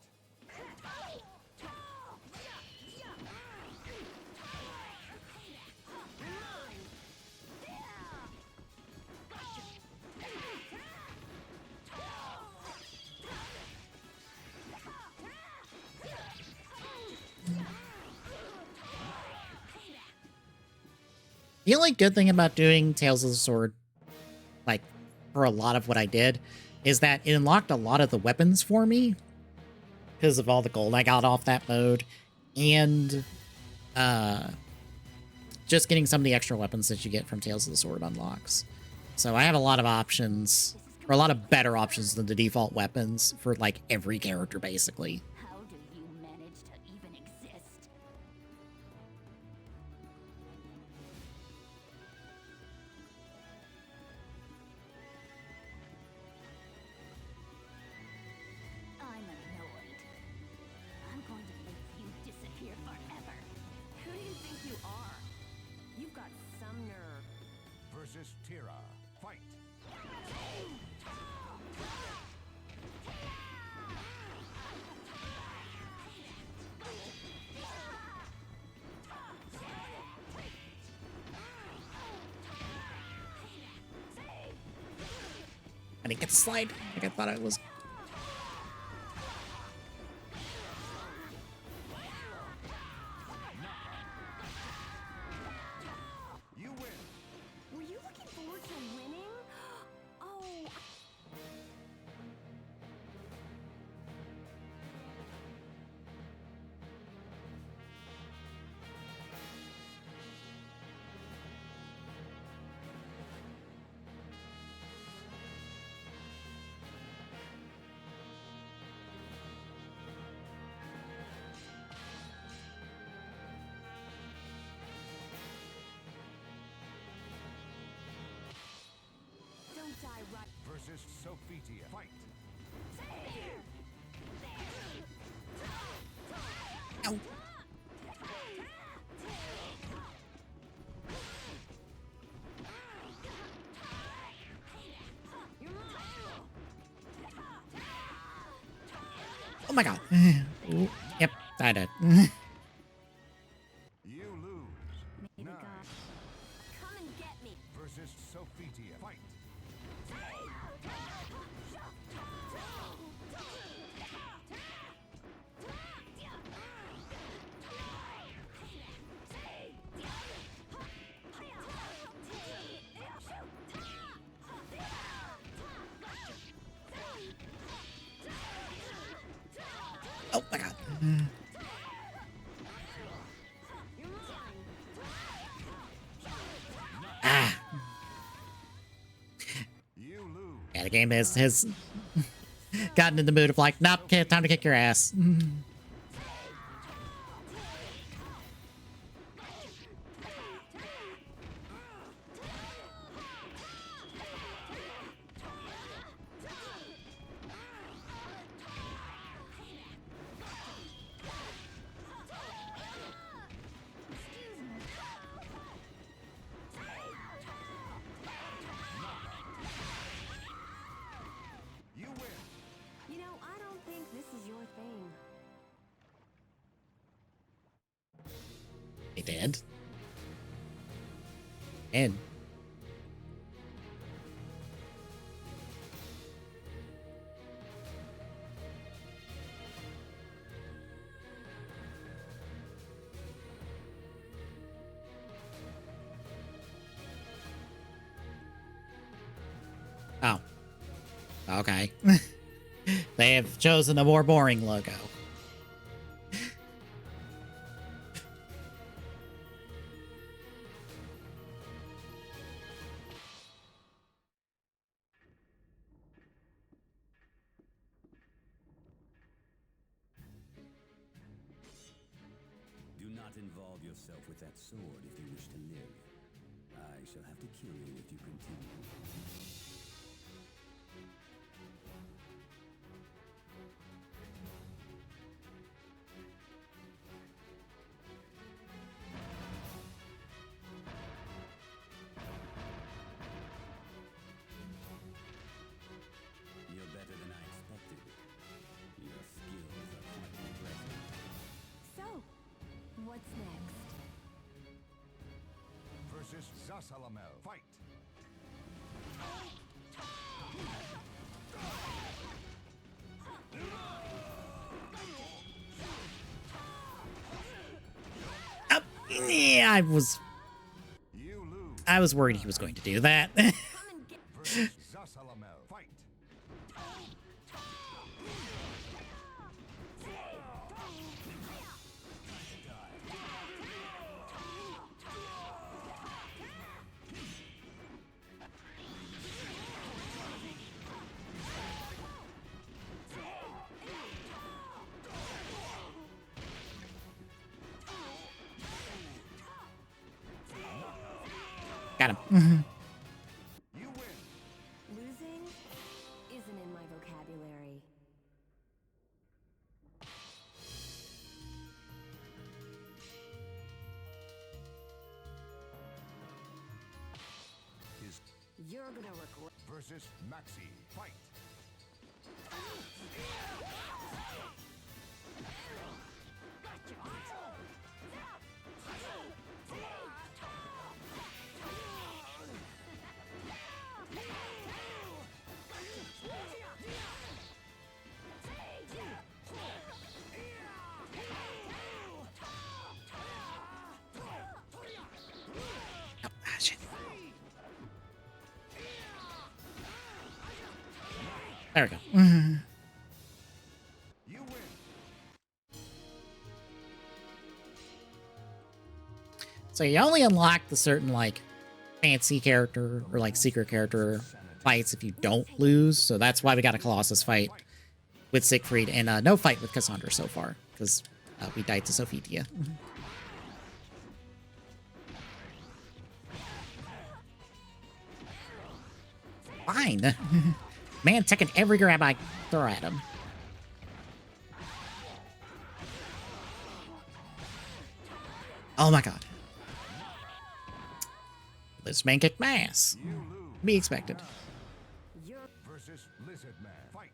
The only good thing about doing Tales of the Sword, like, for a lot of what I did, is that it unlocked a lot of the weapons for me because of all the gold I got off that mode, and just getting some of the extra weapons that you get from Tales of the Sword unlocks. So I have a lot of options, or a lot of better options than the default weapons for, like, every character, basically.
How do you manage to even exist? I'm annoyed. I'm going to make you disappear forever. Who do you think you are? You've got some nerve.
Versus Tira. Fight.
I didn't get to slide like I thought I was.
You win.
Were you looking forward to winning? Oh, don't die right.
Versus Sophitia. Fight.
Ow. Oh my god. Ooh, yep, I did.
You lose.
May the
9
god come and get me.
versus Sophitia. Fight.
Oh my god. Ah. game has gotten in the mood of like, nope, kid, time to kick your ass.
You win.
You know, I don't think this is your thing.
They did. And oh. Okay. They have chosen a more boring logo.
Do not involve yourself with that sword if you wish to live. I shall have to kill you if you continue. You're better than I expected. Your skills are quite impressive.
So, what's next?
Versus Zasalamel. Fight!
Yeah,
You lose.
I was worried he was going to do that.
Come and get.
Versus Zasalamel. Fight!
Got him.
You win.
Losing isn't in my vocabulary.
His
You're gonna regret.
versus Maxi. Fight!
Oh, shit. There we go.
You win.
So you only unlock the certain like fancy character or like secret character fights if you don't lose. So that's why we got a Colossus fight with Siegfried and no fight with Cassandra so far because we died to Sophitia. Fine. Man taking every grab I throw at him. Oh my god. This man kicked my ass.
You lose.
Be expected.
You're.
Versus Lizard Man. Fight!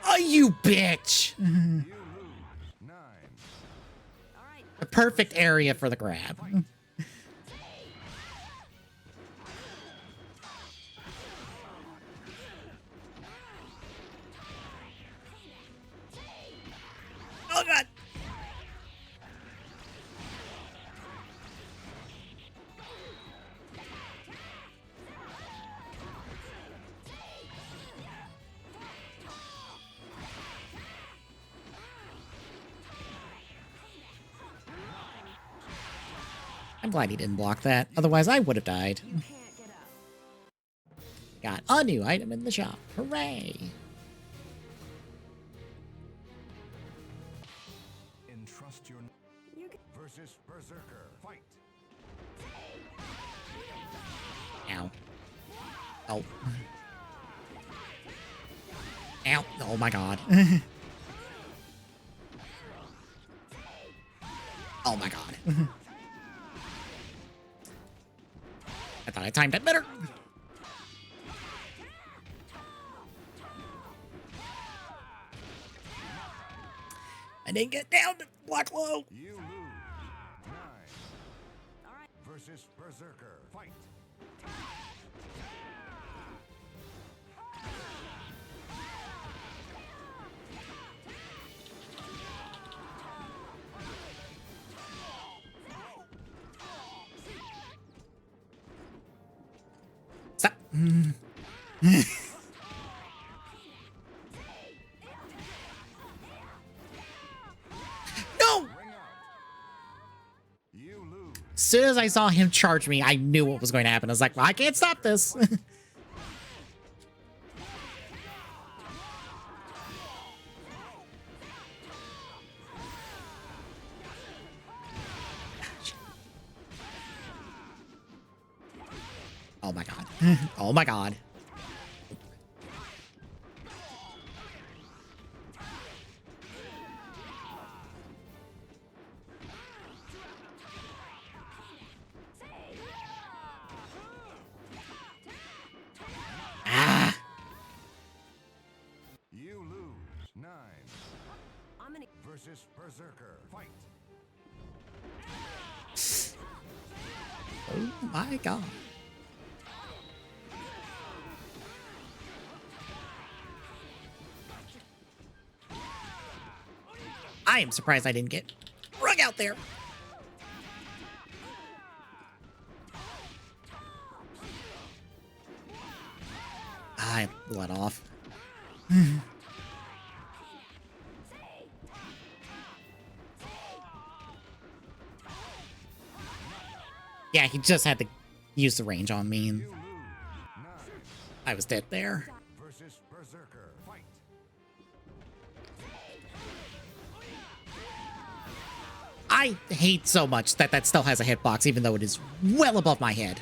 Oh, you bitch!
You lose. 9.
All right.
The perfect area for the grab. Oh god! I'm glad he didn't block that. Otherwise, I would have died.
You can't get up.
Got a new item in the shop. Hooray!
Entrust your
You can
versus Berserker. Fight.
Ow. Oh. Ow. Oh my god. Oh my god. I thought I timed it better. I didn't get down to block low.
You lose. 9.
all right.
Versus Berserker. Fight.
Stop. No!
Ring out. You lose.
As soon as I saw him charge me, I knew what was going to happen. I was like, well, I can't stop this. Oh my god. Oh my god. Ah!
You lose. 9.
I'm gonna.
Versus Berserker. Fight.
Oh my god. I am surprised I didn't get rug out there. I let off. Yeah, he just had to use the range on me, and
You lose. 9.
I was dead there.
Versus Berserker. Fight.
I hate so much that that still has a hitbox, even though it is well above my head.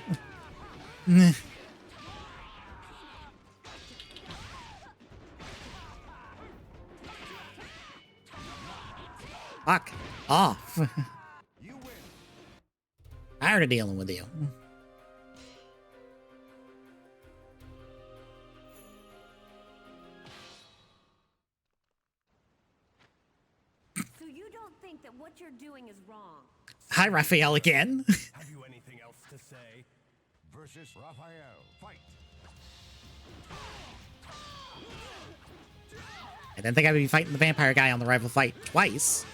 Fuck off.
You win.
Tired of dealing with you.
So you don't think that what you're doing is wrong?
Hi, Raphael again.
Have you anything else to say? Versus Raphael. Fight.
I didn't think I'd be fighting the vampire guy on the rival fight twice.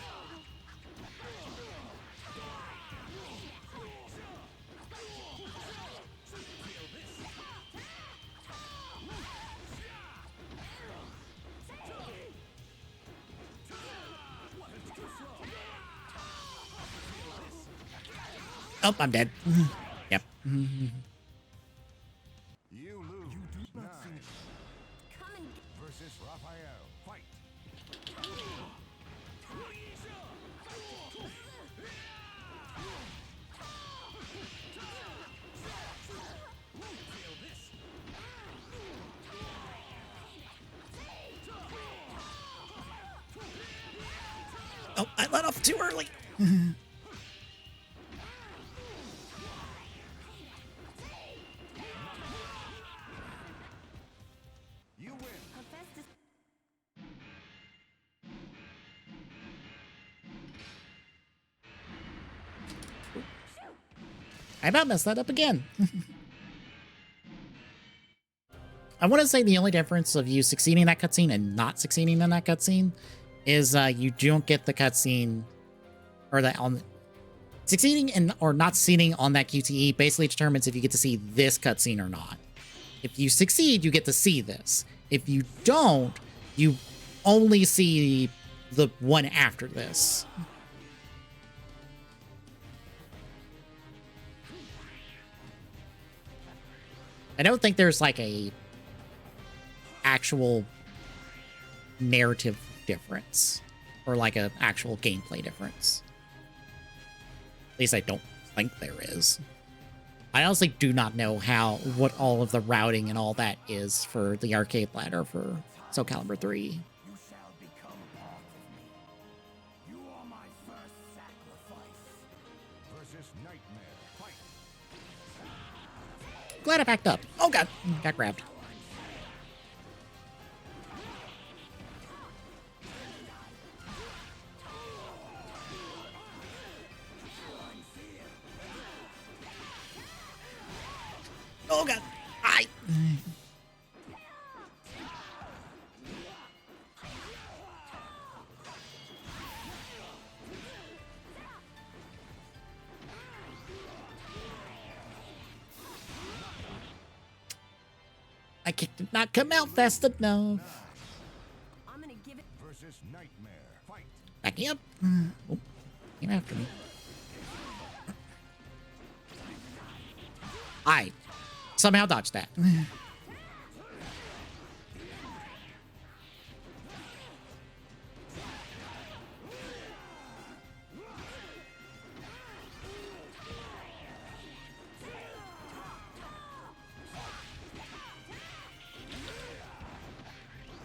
Oh, I'm dead. Yep.
You lose. You do 9.
Come and.
Versus Raphael. Fight.
Oh, I let off too early.
You win.
Hephaestus.
I about messed that up again. I want to say the only difference of you succeeding in that cutscene and not succeeding in that cutscene is you don't get the cutscene, or that on succeeding and or not succeeding on that QTE basically determines if you get to see this cutscene or not. If you succeed, you get to see this. If you don't, you only see the one after this. I don't think there's like a actual narrative difference or like a actual gameplay difference. At least I don't think there is. I honestly do not know what all of the routing and all that is for the arcade ladder for Soul Calibur 3.
You shall become part of me. You are my first sacrifice. Versus Nightmare. Fight.
Glad I backed up. Oh god, got grabbed. Oh god, I. I kicked did not come out fast enough.
I'm gonna give it.
Versus Nightmare. Fight.
Backing up. Oh, came after me. I somehow dodged that.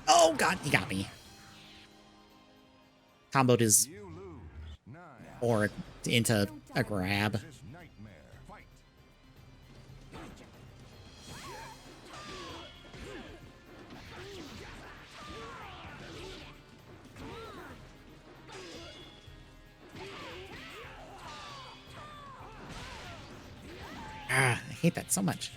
Oh god, he got me. Comboed his
You lose. 9.
or into a grab.
Versus Nightmare. Fight.
Ah, I hate that so much.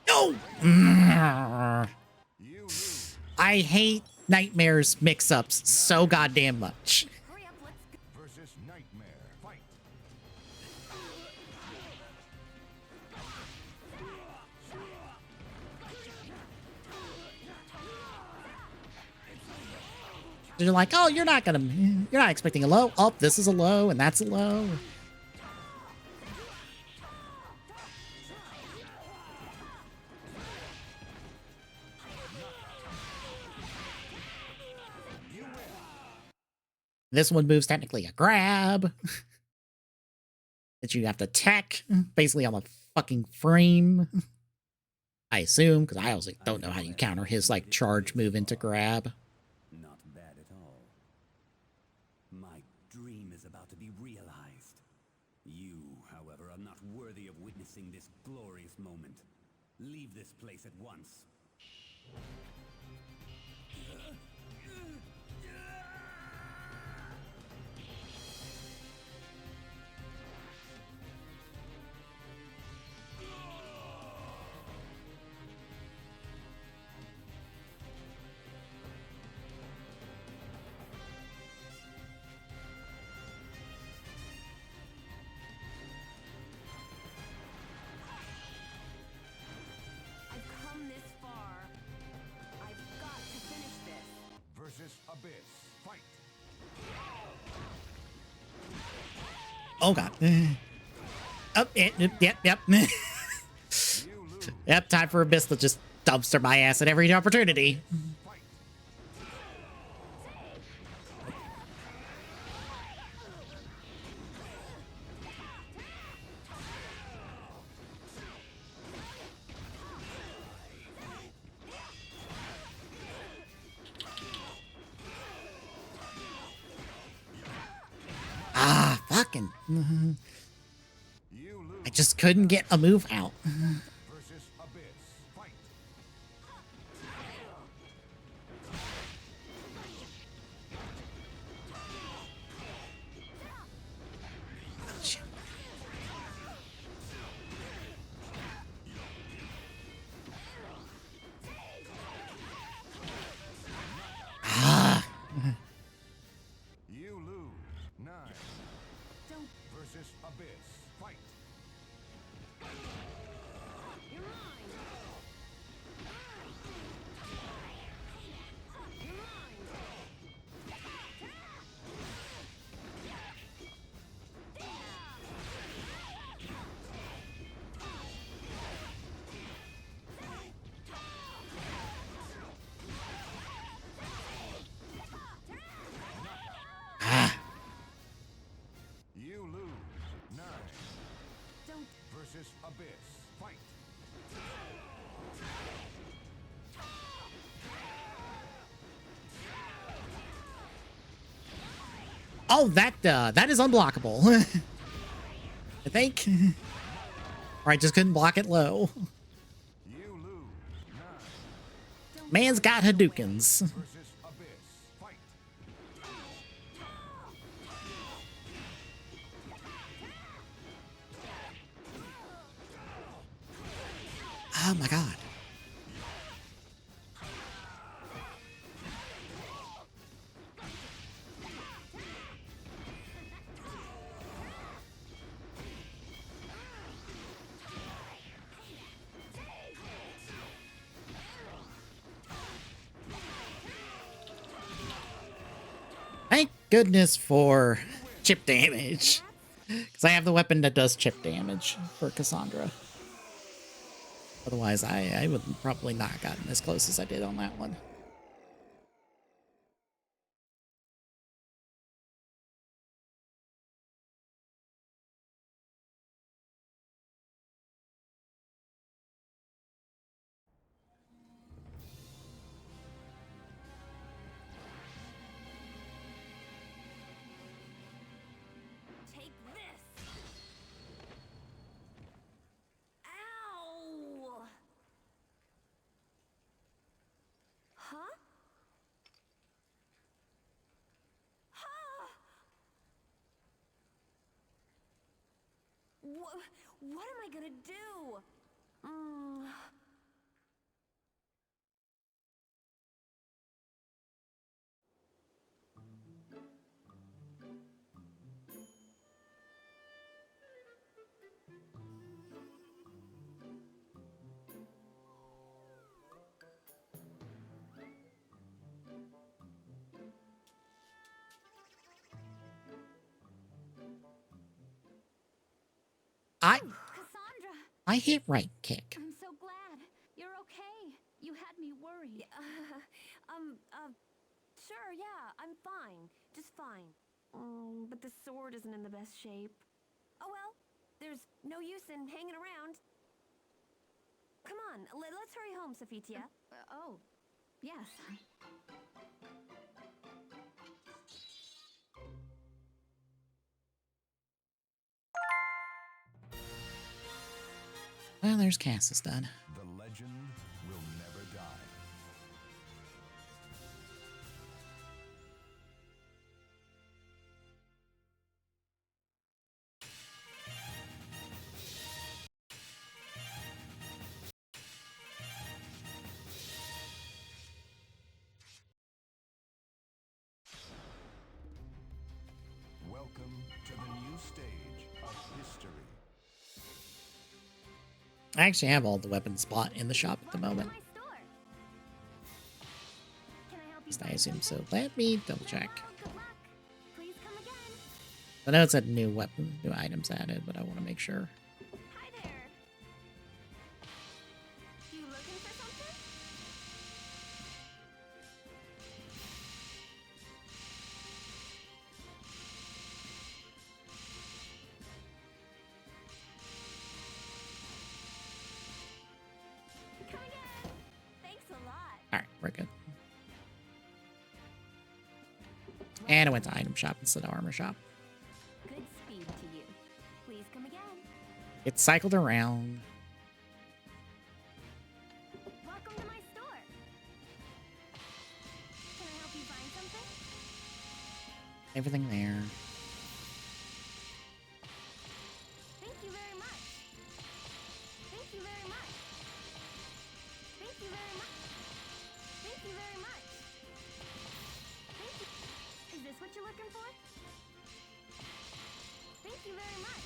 No!
You lose.
I hate Nightmare's mix-ups so goddamn much.
Hurry up, let's go.
Versus Nightmare. Fight.
You're like, oh, you're not expecting a low. Oh, this is a low, and that's a low. This one moves technically a grab. That you have to tech, basically on the fucking frame. I assume, because I also don't know how you counter his, like, charge move into grab.
Not bad at all. My dream is about to be realized. You, however, are not worthy of witnessing this glorious moment. Leave this place at once.
I've come this far. I've got to finish this.
Versus Abyss. Fight.
Oh god. Oh, yep.
You lose.
Yep, time for Abyss to just dumpster my ass at every opportunity.
Fight.
Ah, fucking.
You lose.
I just couldn't get a move out.
Versus Abyss. Fight.
Ah.
You lose. 9.
Don't.
Versus Abyss. Fight.
Oh, that is unblockable. I think. Or I just couldn't block it low.
You lose. 9
Man's got Hadoukens.
versus Abyss. Fight.
Oh my god. Thank goodness for chip damage. Because I have the weapon that does chip damage for Cassandra. Otherwise, I would probably not have gotten as close as I did on that one.
Take this. Ow! Huh? Huh? What am I gonna do? Cassandra!
I hit right kick.
I'm so glad. You're okay. You had me worried. Sure, yeah, I'm fine. Just fine. But the sword isn't in the best shape. Oh well, there's no use in hanging around. Come on, let's hurry home, Sophitia. Oh, yes.
Well, there's Cass's done.
The legend will never die. Welcome to the new stage of history.
I actually have all the weapons bought in the shop at the moment.
My store. Can I help
At
you?
least I assume so. Let me double check.
Good luck. Please come again.
I know it said new weapon, new items added, but I want to make sure.
Hi there. You looking for something? Come again. Thanks a lot.
Alright, we're good. And I went to item shop instead of armor shop.
Good speed to you. Please come again.
It cycled around.
Welcome to my store. Can I help you find something?
Everything there.
Thank you very much. Thank you very much. Thank you very much. Thank you very much. Thank you. Is this what you're looking for? Thank you very much.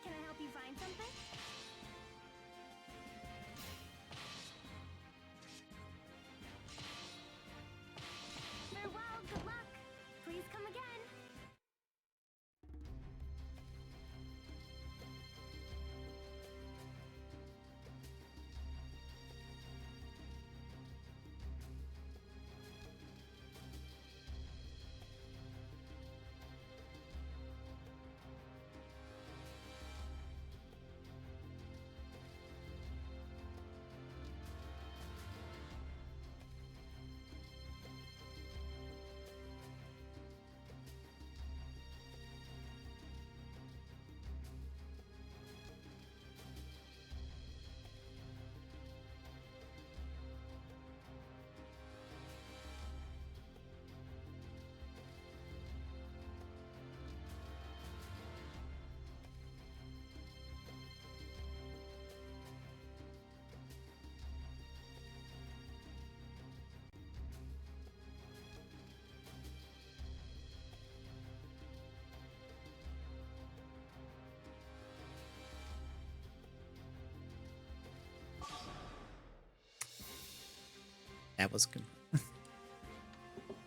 Can I help you find something? Farewell, good luck. Please come again.
that was good.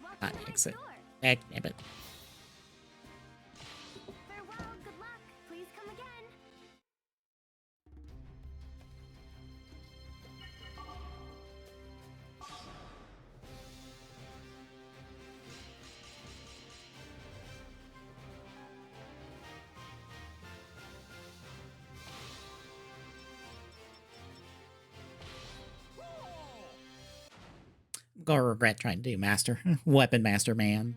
Walk
Not
in the next
exit.
door.
Heck, damn it.
Farewell, good luck. Please come again.
I'm gonna regret trying to do Master. Weapon Master Man.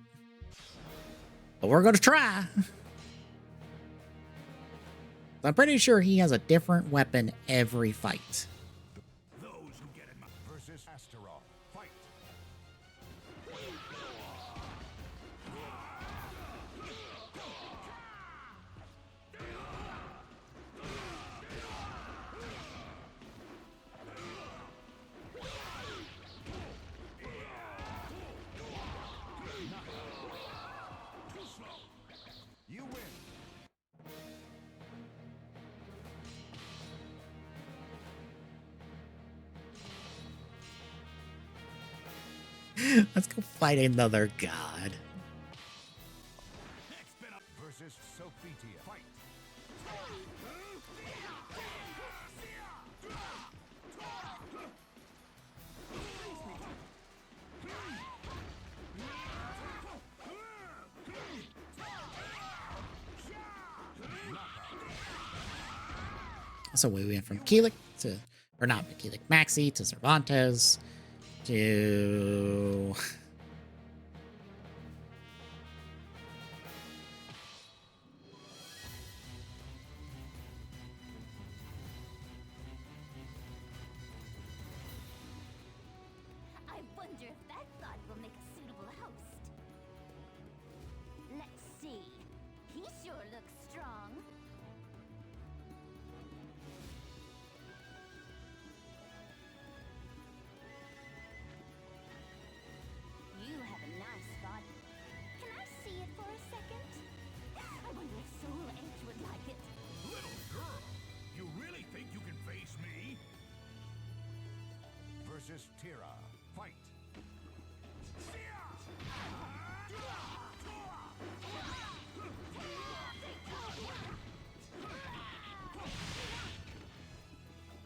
But we're gonna try. I'm pretty sure he has a different weapon every fight.
Those who get in my versus Asteroth. Fight. Too slow. You win.
Let's go fight another god.
Next spin up versus Sophitia. Fight.
So we went from Keelik to, or not Keelik, Maxi to Cervantes to
I wonder if that god will make a suitable host. Let's see. He sure looks strong. You have a nice body. Can I see it for a second? I wonder if Soul Edge would like it.
Little girl, you really think you can face me? Versus Tira. Fight.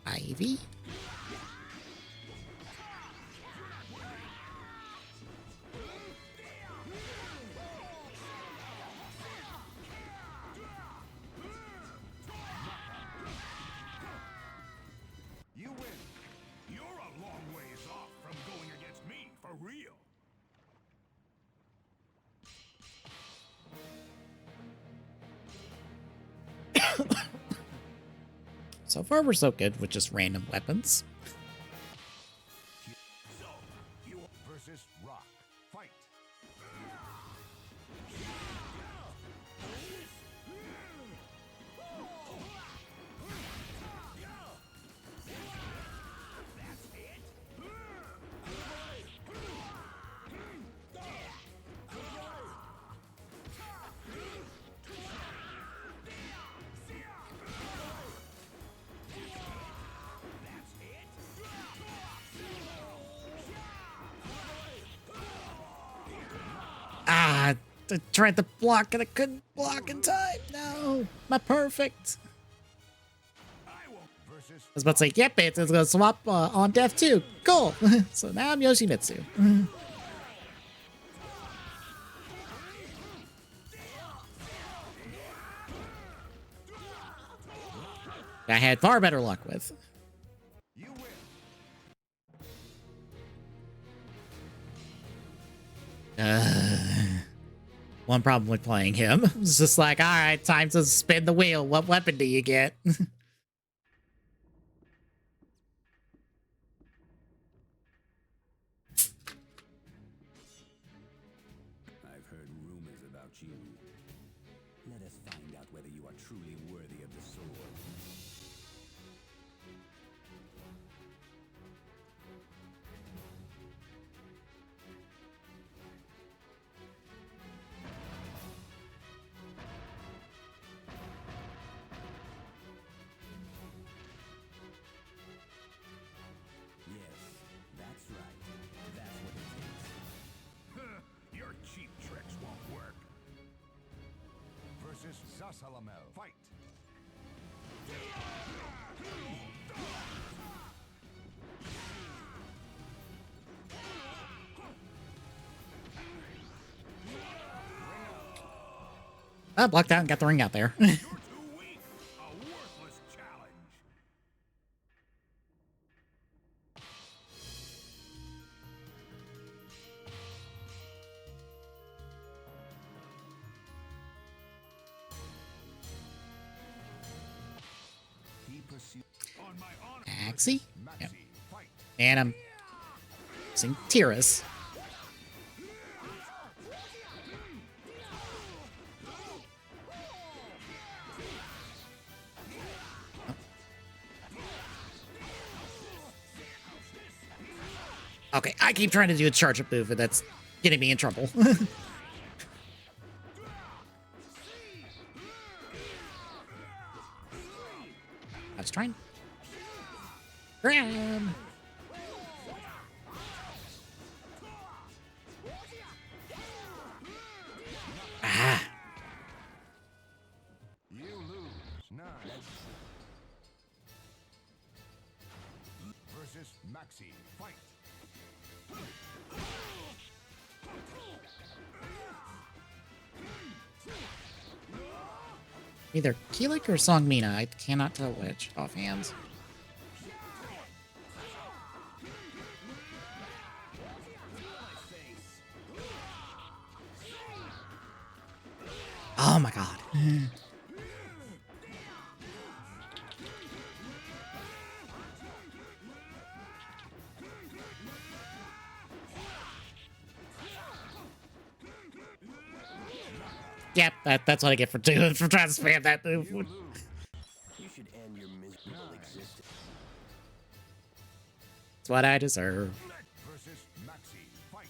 Ivy.
You win. You're a long ways off from going against me for real.
So far we're so good with just random weapons.
So, you versus Rock. Fight. That's it. That's it.
Ah, I tried to block and I couldn't block in time. No, not perfect.
I will versus
I was about to say, yep, it's gonna swap on death too. Cool. So now I'm Yoshimitsu. I had far better luck with.
you win.
One problem with playing him. It's just like, all right, time to spin the wheel. What weapon do you get?
I've heard rumors about you. Let us find out whether you are truly worthy of the sword. Yes, that's right.
Zasalamel. Fight!
Oh, blocked out and got the ring out there.
You're too weak! A worthless challenge! He pursued on my honor.
Maxi?
Maxi,
Yep.
fight!
And I'm using Tiras. Okay, I keep trying to do a charge up move, but that's getting me in trouble. I was trying. Grab. Ah.
You lose. 9. Versus Maxi. Fight.
Either Keelik or Songmina. I cannot tell which offhand. Oh my god. Yep, that's what I get for trying to spam that move.
You should end your miserable existence.
It's what I deserve.
Versus Maxi. Fight.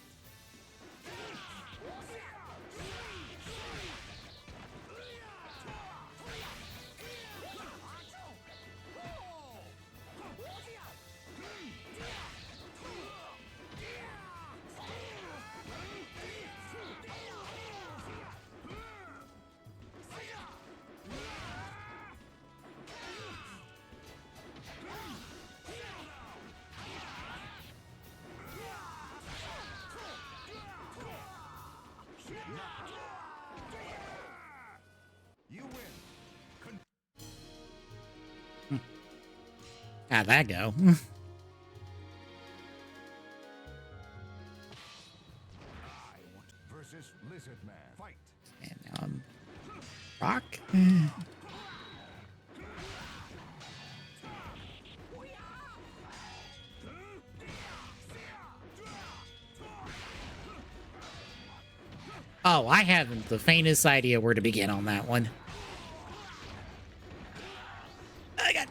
You win.
How'd that go?
Versus Lizard Man. Fight.
And now I'm rock. Oh, I haven't the faintest idea where to begin on that one. I got.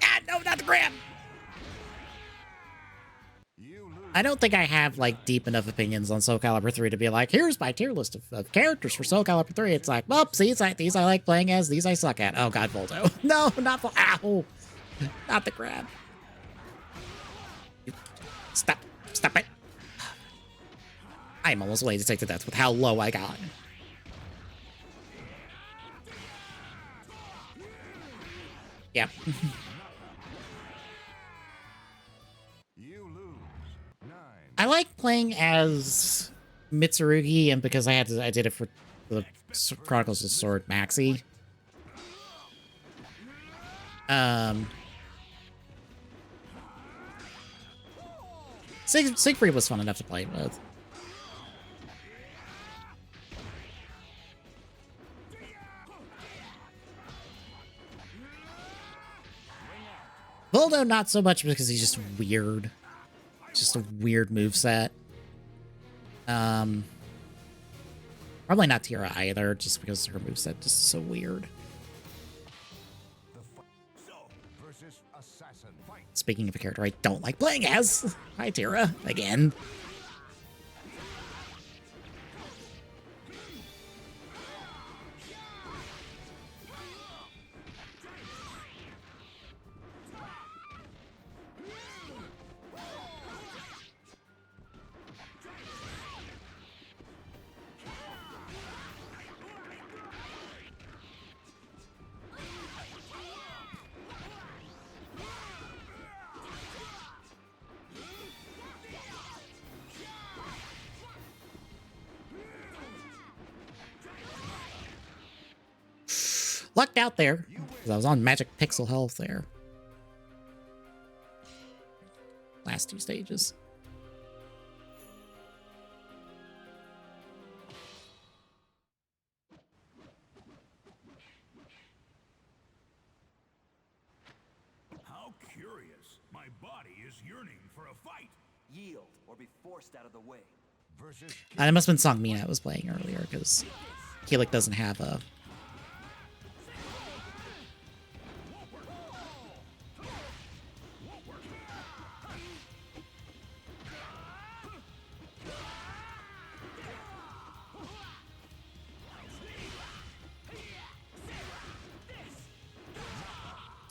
Ah, no, not the grab.
You lose.
I don't think I have like deep enough opinions on Soul Calibur 3 to be like, here's my tier list of characters for Soul Calibur 3. It's like, well, see, these I like playing as, these I suck at. Oh god, Voldo. No, not the ow. Not the grab. Stop it. I'm almost ready to take to death with how low I got. Yep.
You lose. 9.
I like playing as Mitsurugi, and because I did it for the Chronicles of Sword Maxi. Siegfried was fun enough to play with. Voldo, not so much because he's just weird. Just a weird moveset. Probably not Tira either, just because her moveset is so weird.
Versus Assassin. Fight.
Speaking of a character I don't like playing as. Hi, Tira. Again. Lucked out there, because I was on magic pixel health there. Last 2 stages.
How curious. My body is yearning for a fight.
Yield or be forced out of the way.
Versus
That must have been Song Mina I was playing earlier, because Keelik doesn't have a...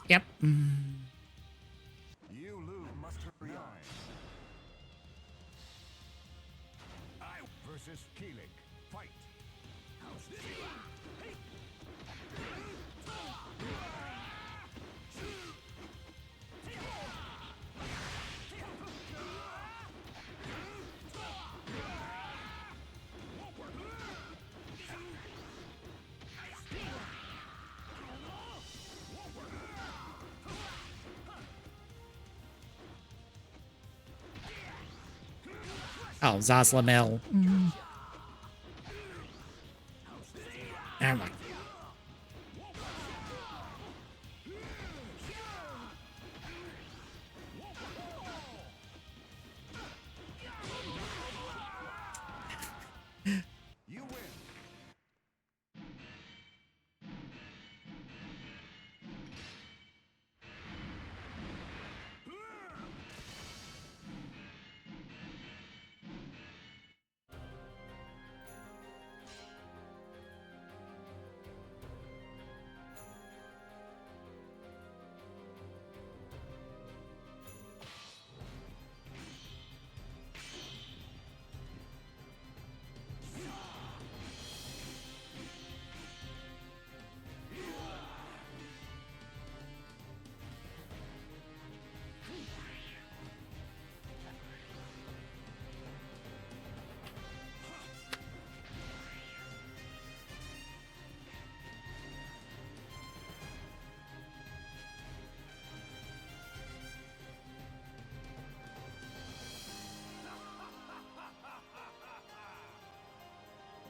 Yep.
you lose.
Must hurry on.
I versus Keelik. Fight.
Oh, Zaslamel. Never mind.
You win.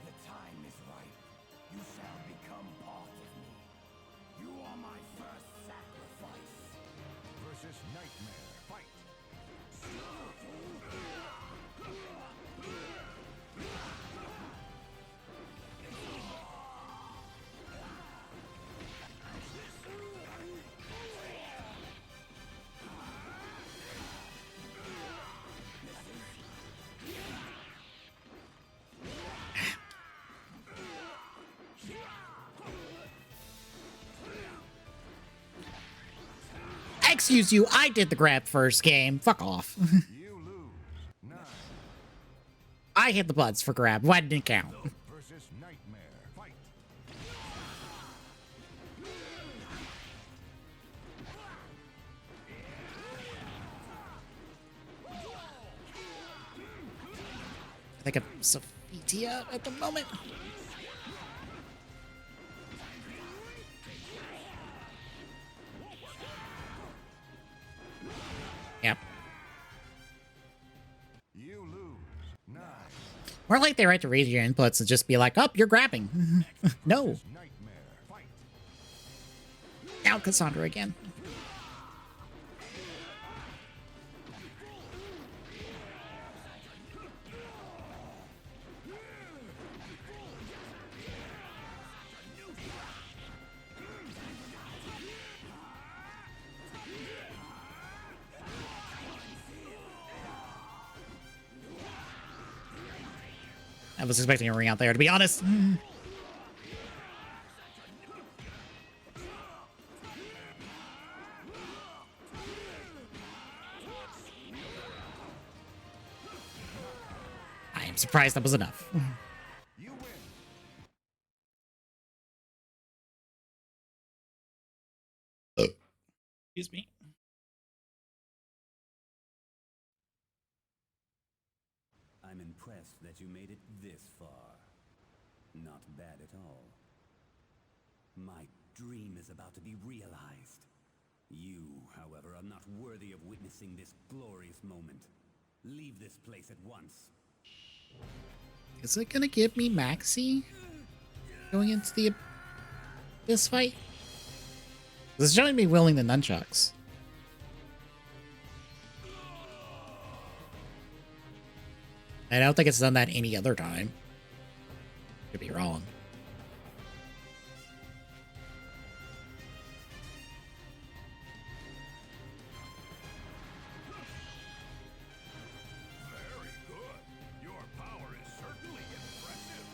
The time is right. You shall become part of me. You are my first sacrifice.
Versus Nightmare. Fight.
Excuse you, I did the grab first game. Fuck off.
You lose. 9
I hit the buttons for grab. Why didn't it count?
versus Nightmare. Fight.
I think I'm Sophia at the moment. Yep.
You lose. 9
More like they right to read your inputs and just be like, oh, you're grabbing. No.
Nightmare. Fight.
Now Cassandra again. I was expecting a ring out there, to be honest. I am surprised that was enough.
You win.
Excuse me.
I'm impressed that you made it this far. Not bad at all. My dream is about to be realized. You, however, are not worthy of witnessing this glorious moment. Leave this place at once.
Is it gonna give me Maxi going into the this fight? It's showing me wielding the nunchucks. I don't think it's done that any other time. Could be wrong.
Very good. Your power is certainly impressive.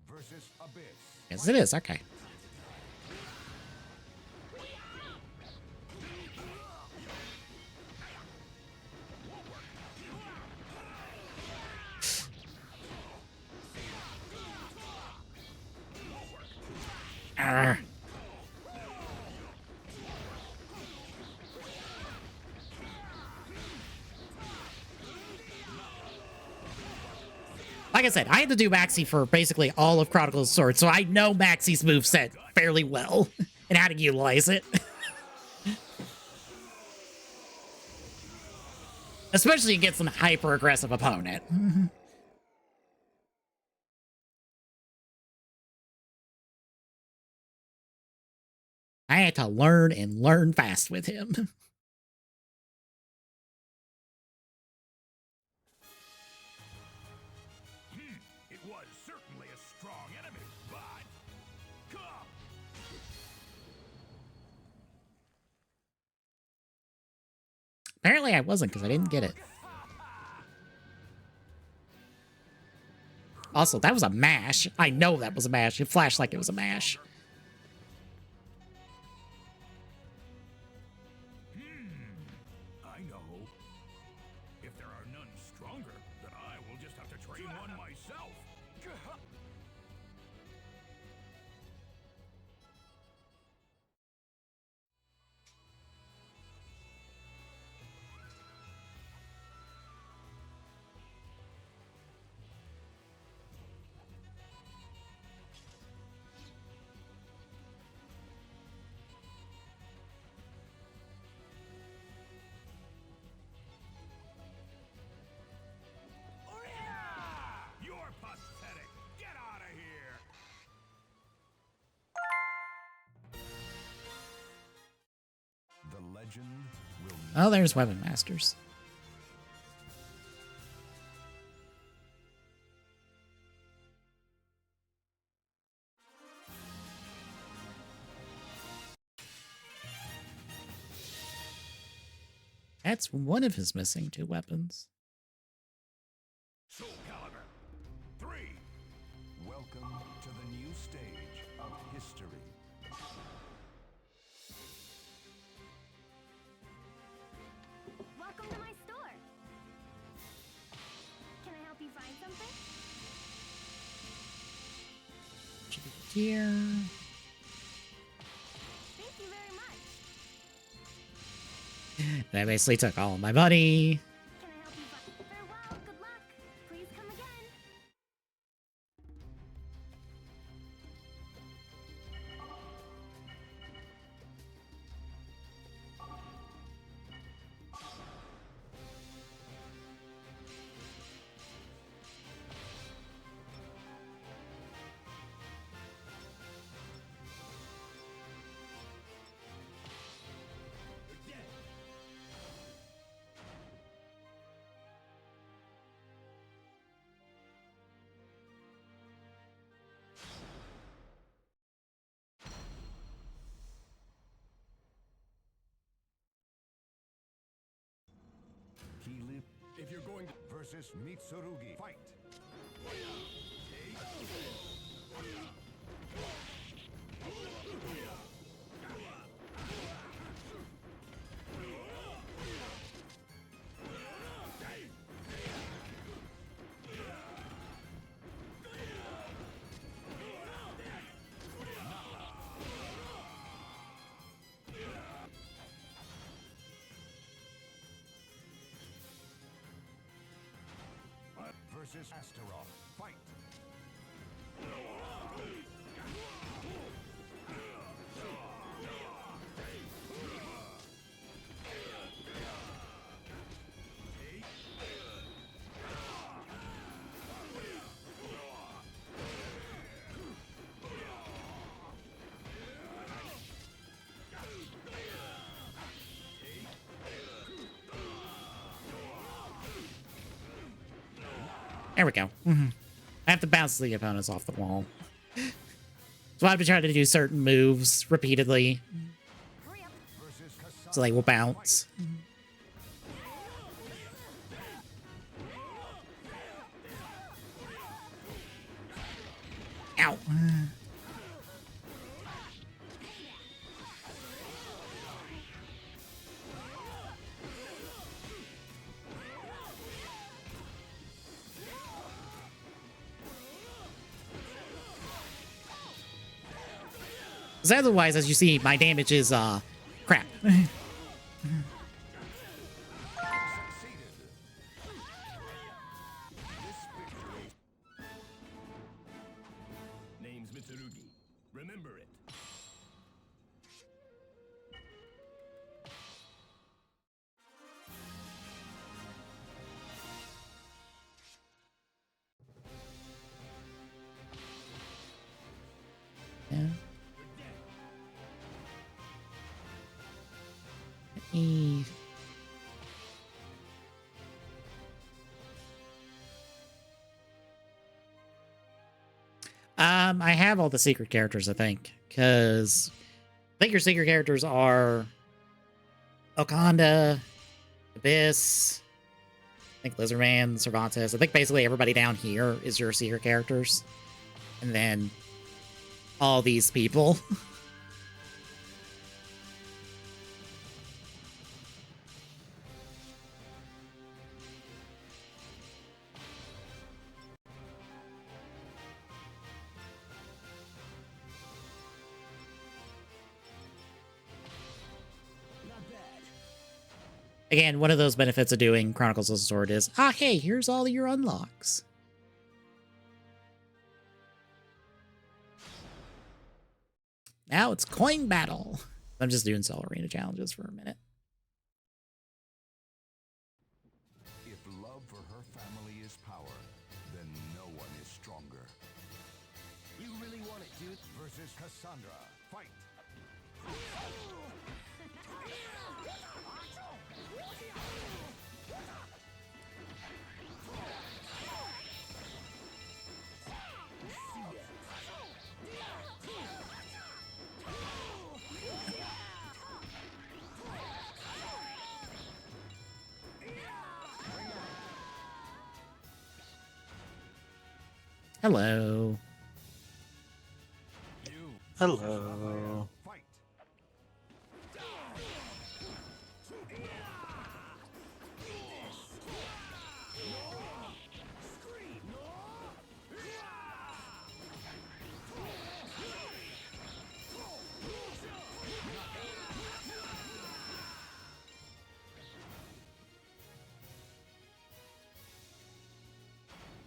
Versus Abyss.
Yes, it is. Okay. Arr. Like I said, I had to do Maxi for basically all of Chronicles of Swords, so I know Maxi's moveset fairly well and how to utilize it. Especially against an hyper-aggressive opponent. I had to learn and learn fast with him.
It was certainly a strong enemy, but come.
Apparently I wasn't, because I didn't get it. Also, that was a mash. I know that was a mash. It flashed like it was a mash.
I know. If there are none stronger, then I will just have to train one myself. You're pathetic. Get out of here. The legend will
Oh, there's Weapon Masters. That's one of his missing 2 weapons.
Soul Calibur 3. Welcome to the new stage of history.
Welcome to my store. Can I help you find something?
Here.
Thank you very much.
And I basically took all of my money.
Can I help you find? Farewell. Good luck. Please come again.
If you're going to versus Mitsurugi, fight. Versus Astaroth, fight.
There we go. I have to bounce the opponents off the wall. So I've been trying to do certain moves repeatedly,
Hurry up.
Versus Cassandra.
so they will bounce. Ow. Because otherwise, as you see, my damage is, crap.
Succeeded. This victory.
Name's Mitsurugi. Remember it.
Yeah. Let me... I have all the secret characters, I think, because I think your secret characters are Okanda, Abyss, I think Lizardman, Cervantes. I think basically everybody down here is your secret characters. And then all these people.
Not bad.
Again, one of those benefits of doing Chronicles of the Sword is, hey, here's all your unlocks. Now it's coin battle. I'm just doing solo arena challenges for a minute.
If love for her family is power, then no one is stronger.
You really want it, dude.
Versus Cassandra. Fight.
Hello.
You.
Hello.
Fight.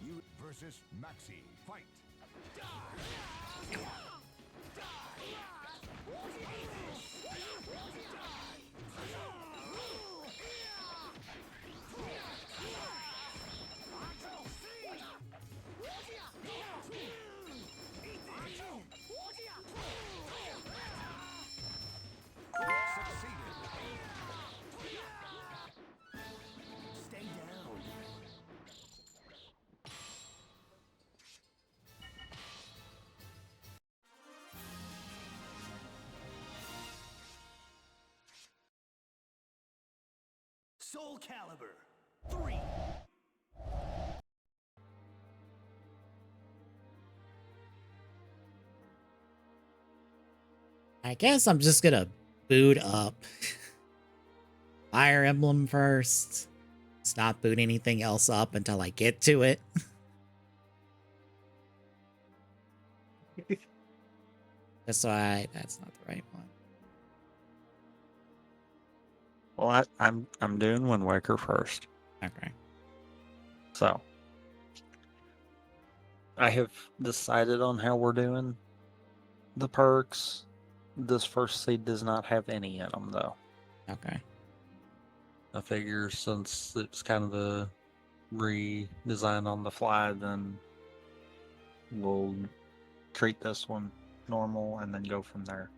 You versus Maxi. Fight. Succeeded.
Stay down. Soul Calibur 3.
I guess I'm just gonna boot up Fire Emblem first. Let's not boot anything else up until I get to it. That's why that's not the right one.
Well, I'm doing Wind Waker first.
Okay.
So I have decided on how we're doing the perks. This first seed does not have any in them, though.
Okay.
I figure since it's kind of a redesign on the fly, then we'll treat this one normal and then go from there.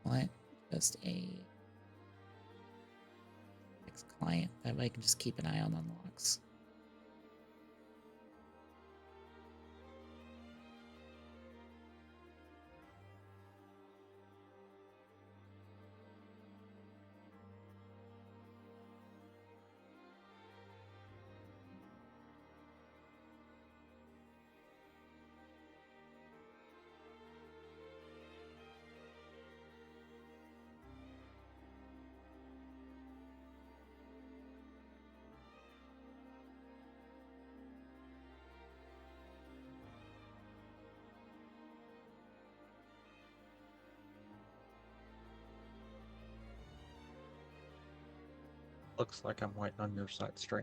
Client, just a next client. That way I can just keep an eye on unlocks.
Looks like I'm waiting on your side stream.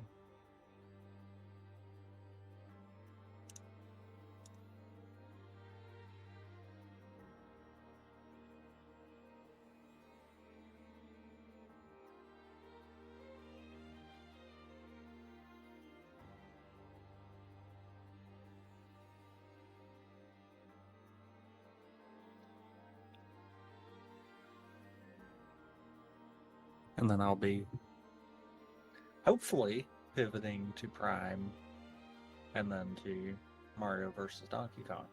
And then I'll be hopefully pivoting to Prime and then to Mario versus Donkey Kong.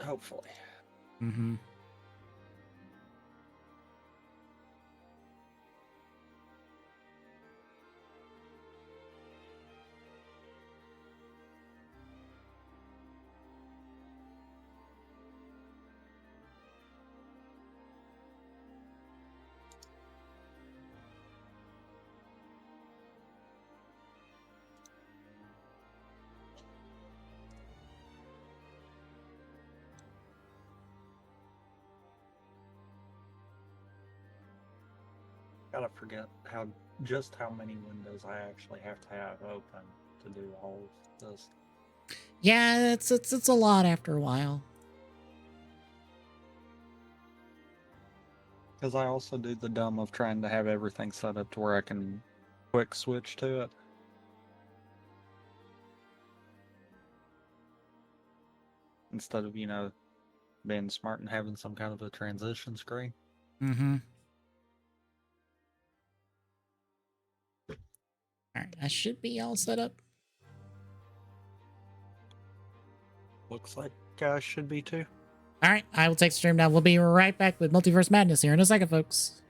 Hopefully.
Mm-hmm.
Gotta forget just how many windows I actually have to have open to do all of this.
Yeah, it's a lot after a while.
Because I also do the dumb of trying to have everything set up to where I can quick switch to it. Instead of, being smart and having some kind of a transition screen.
Mm-hmm. Alright, I should be all set up.
Looks like I should be too.
Alright, I will take the stream now. We'll be right back with Multiverse Madness here in a second, folks.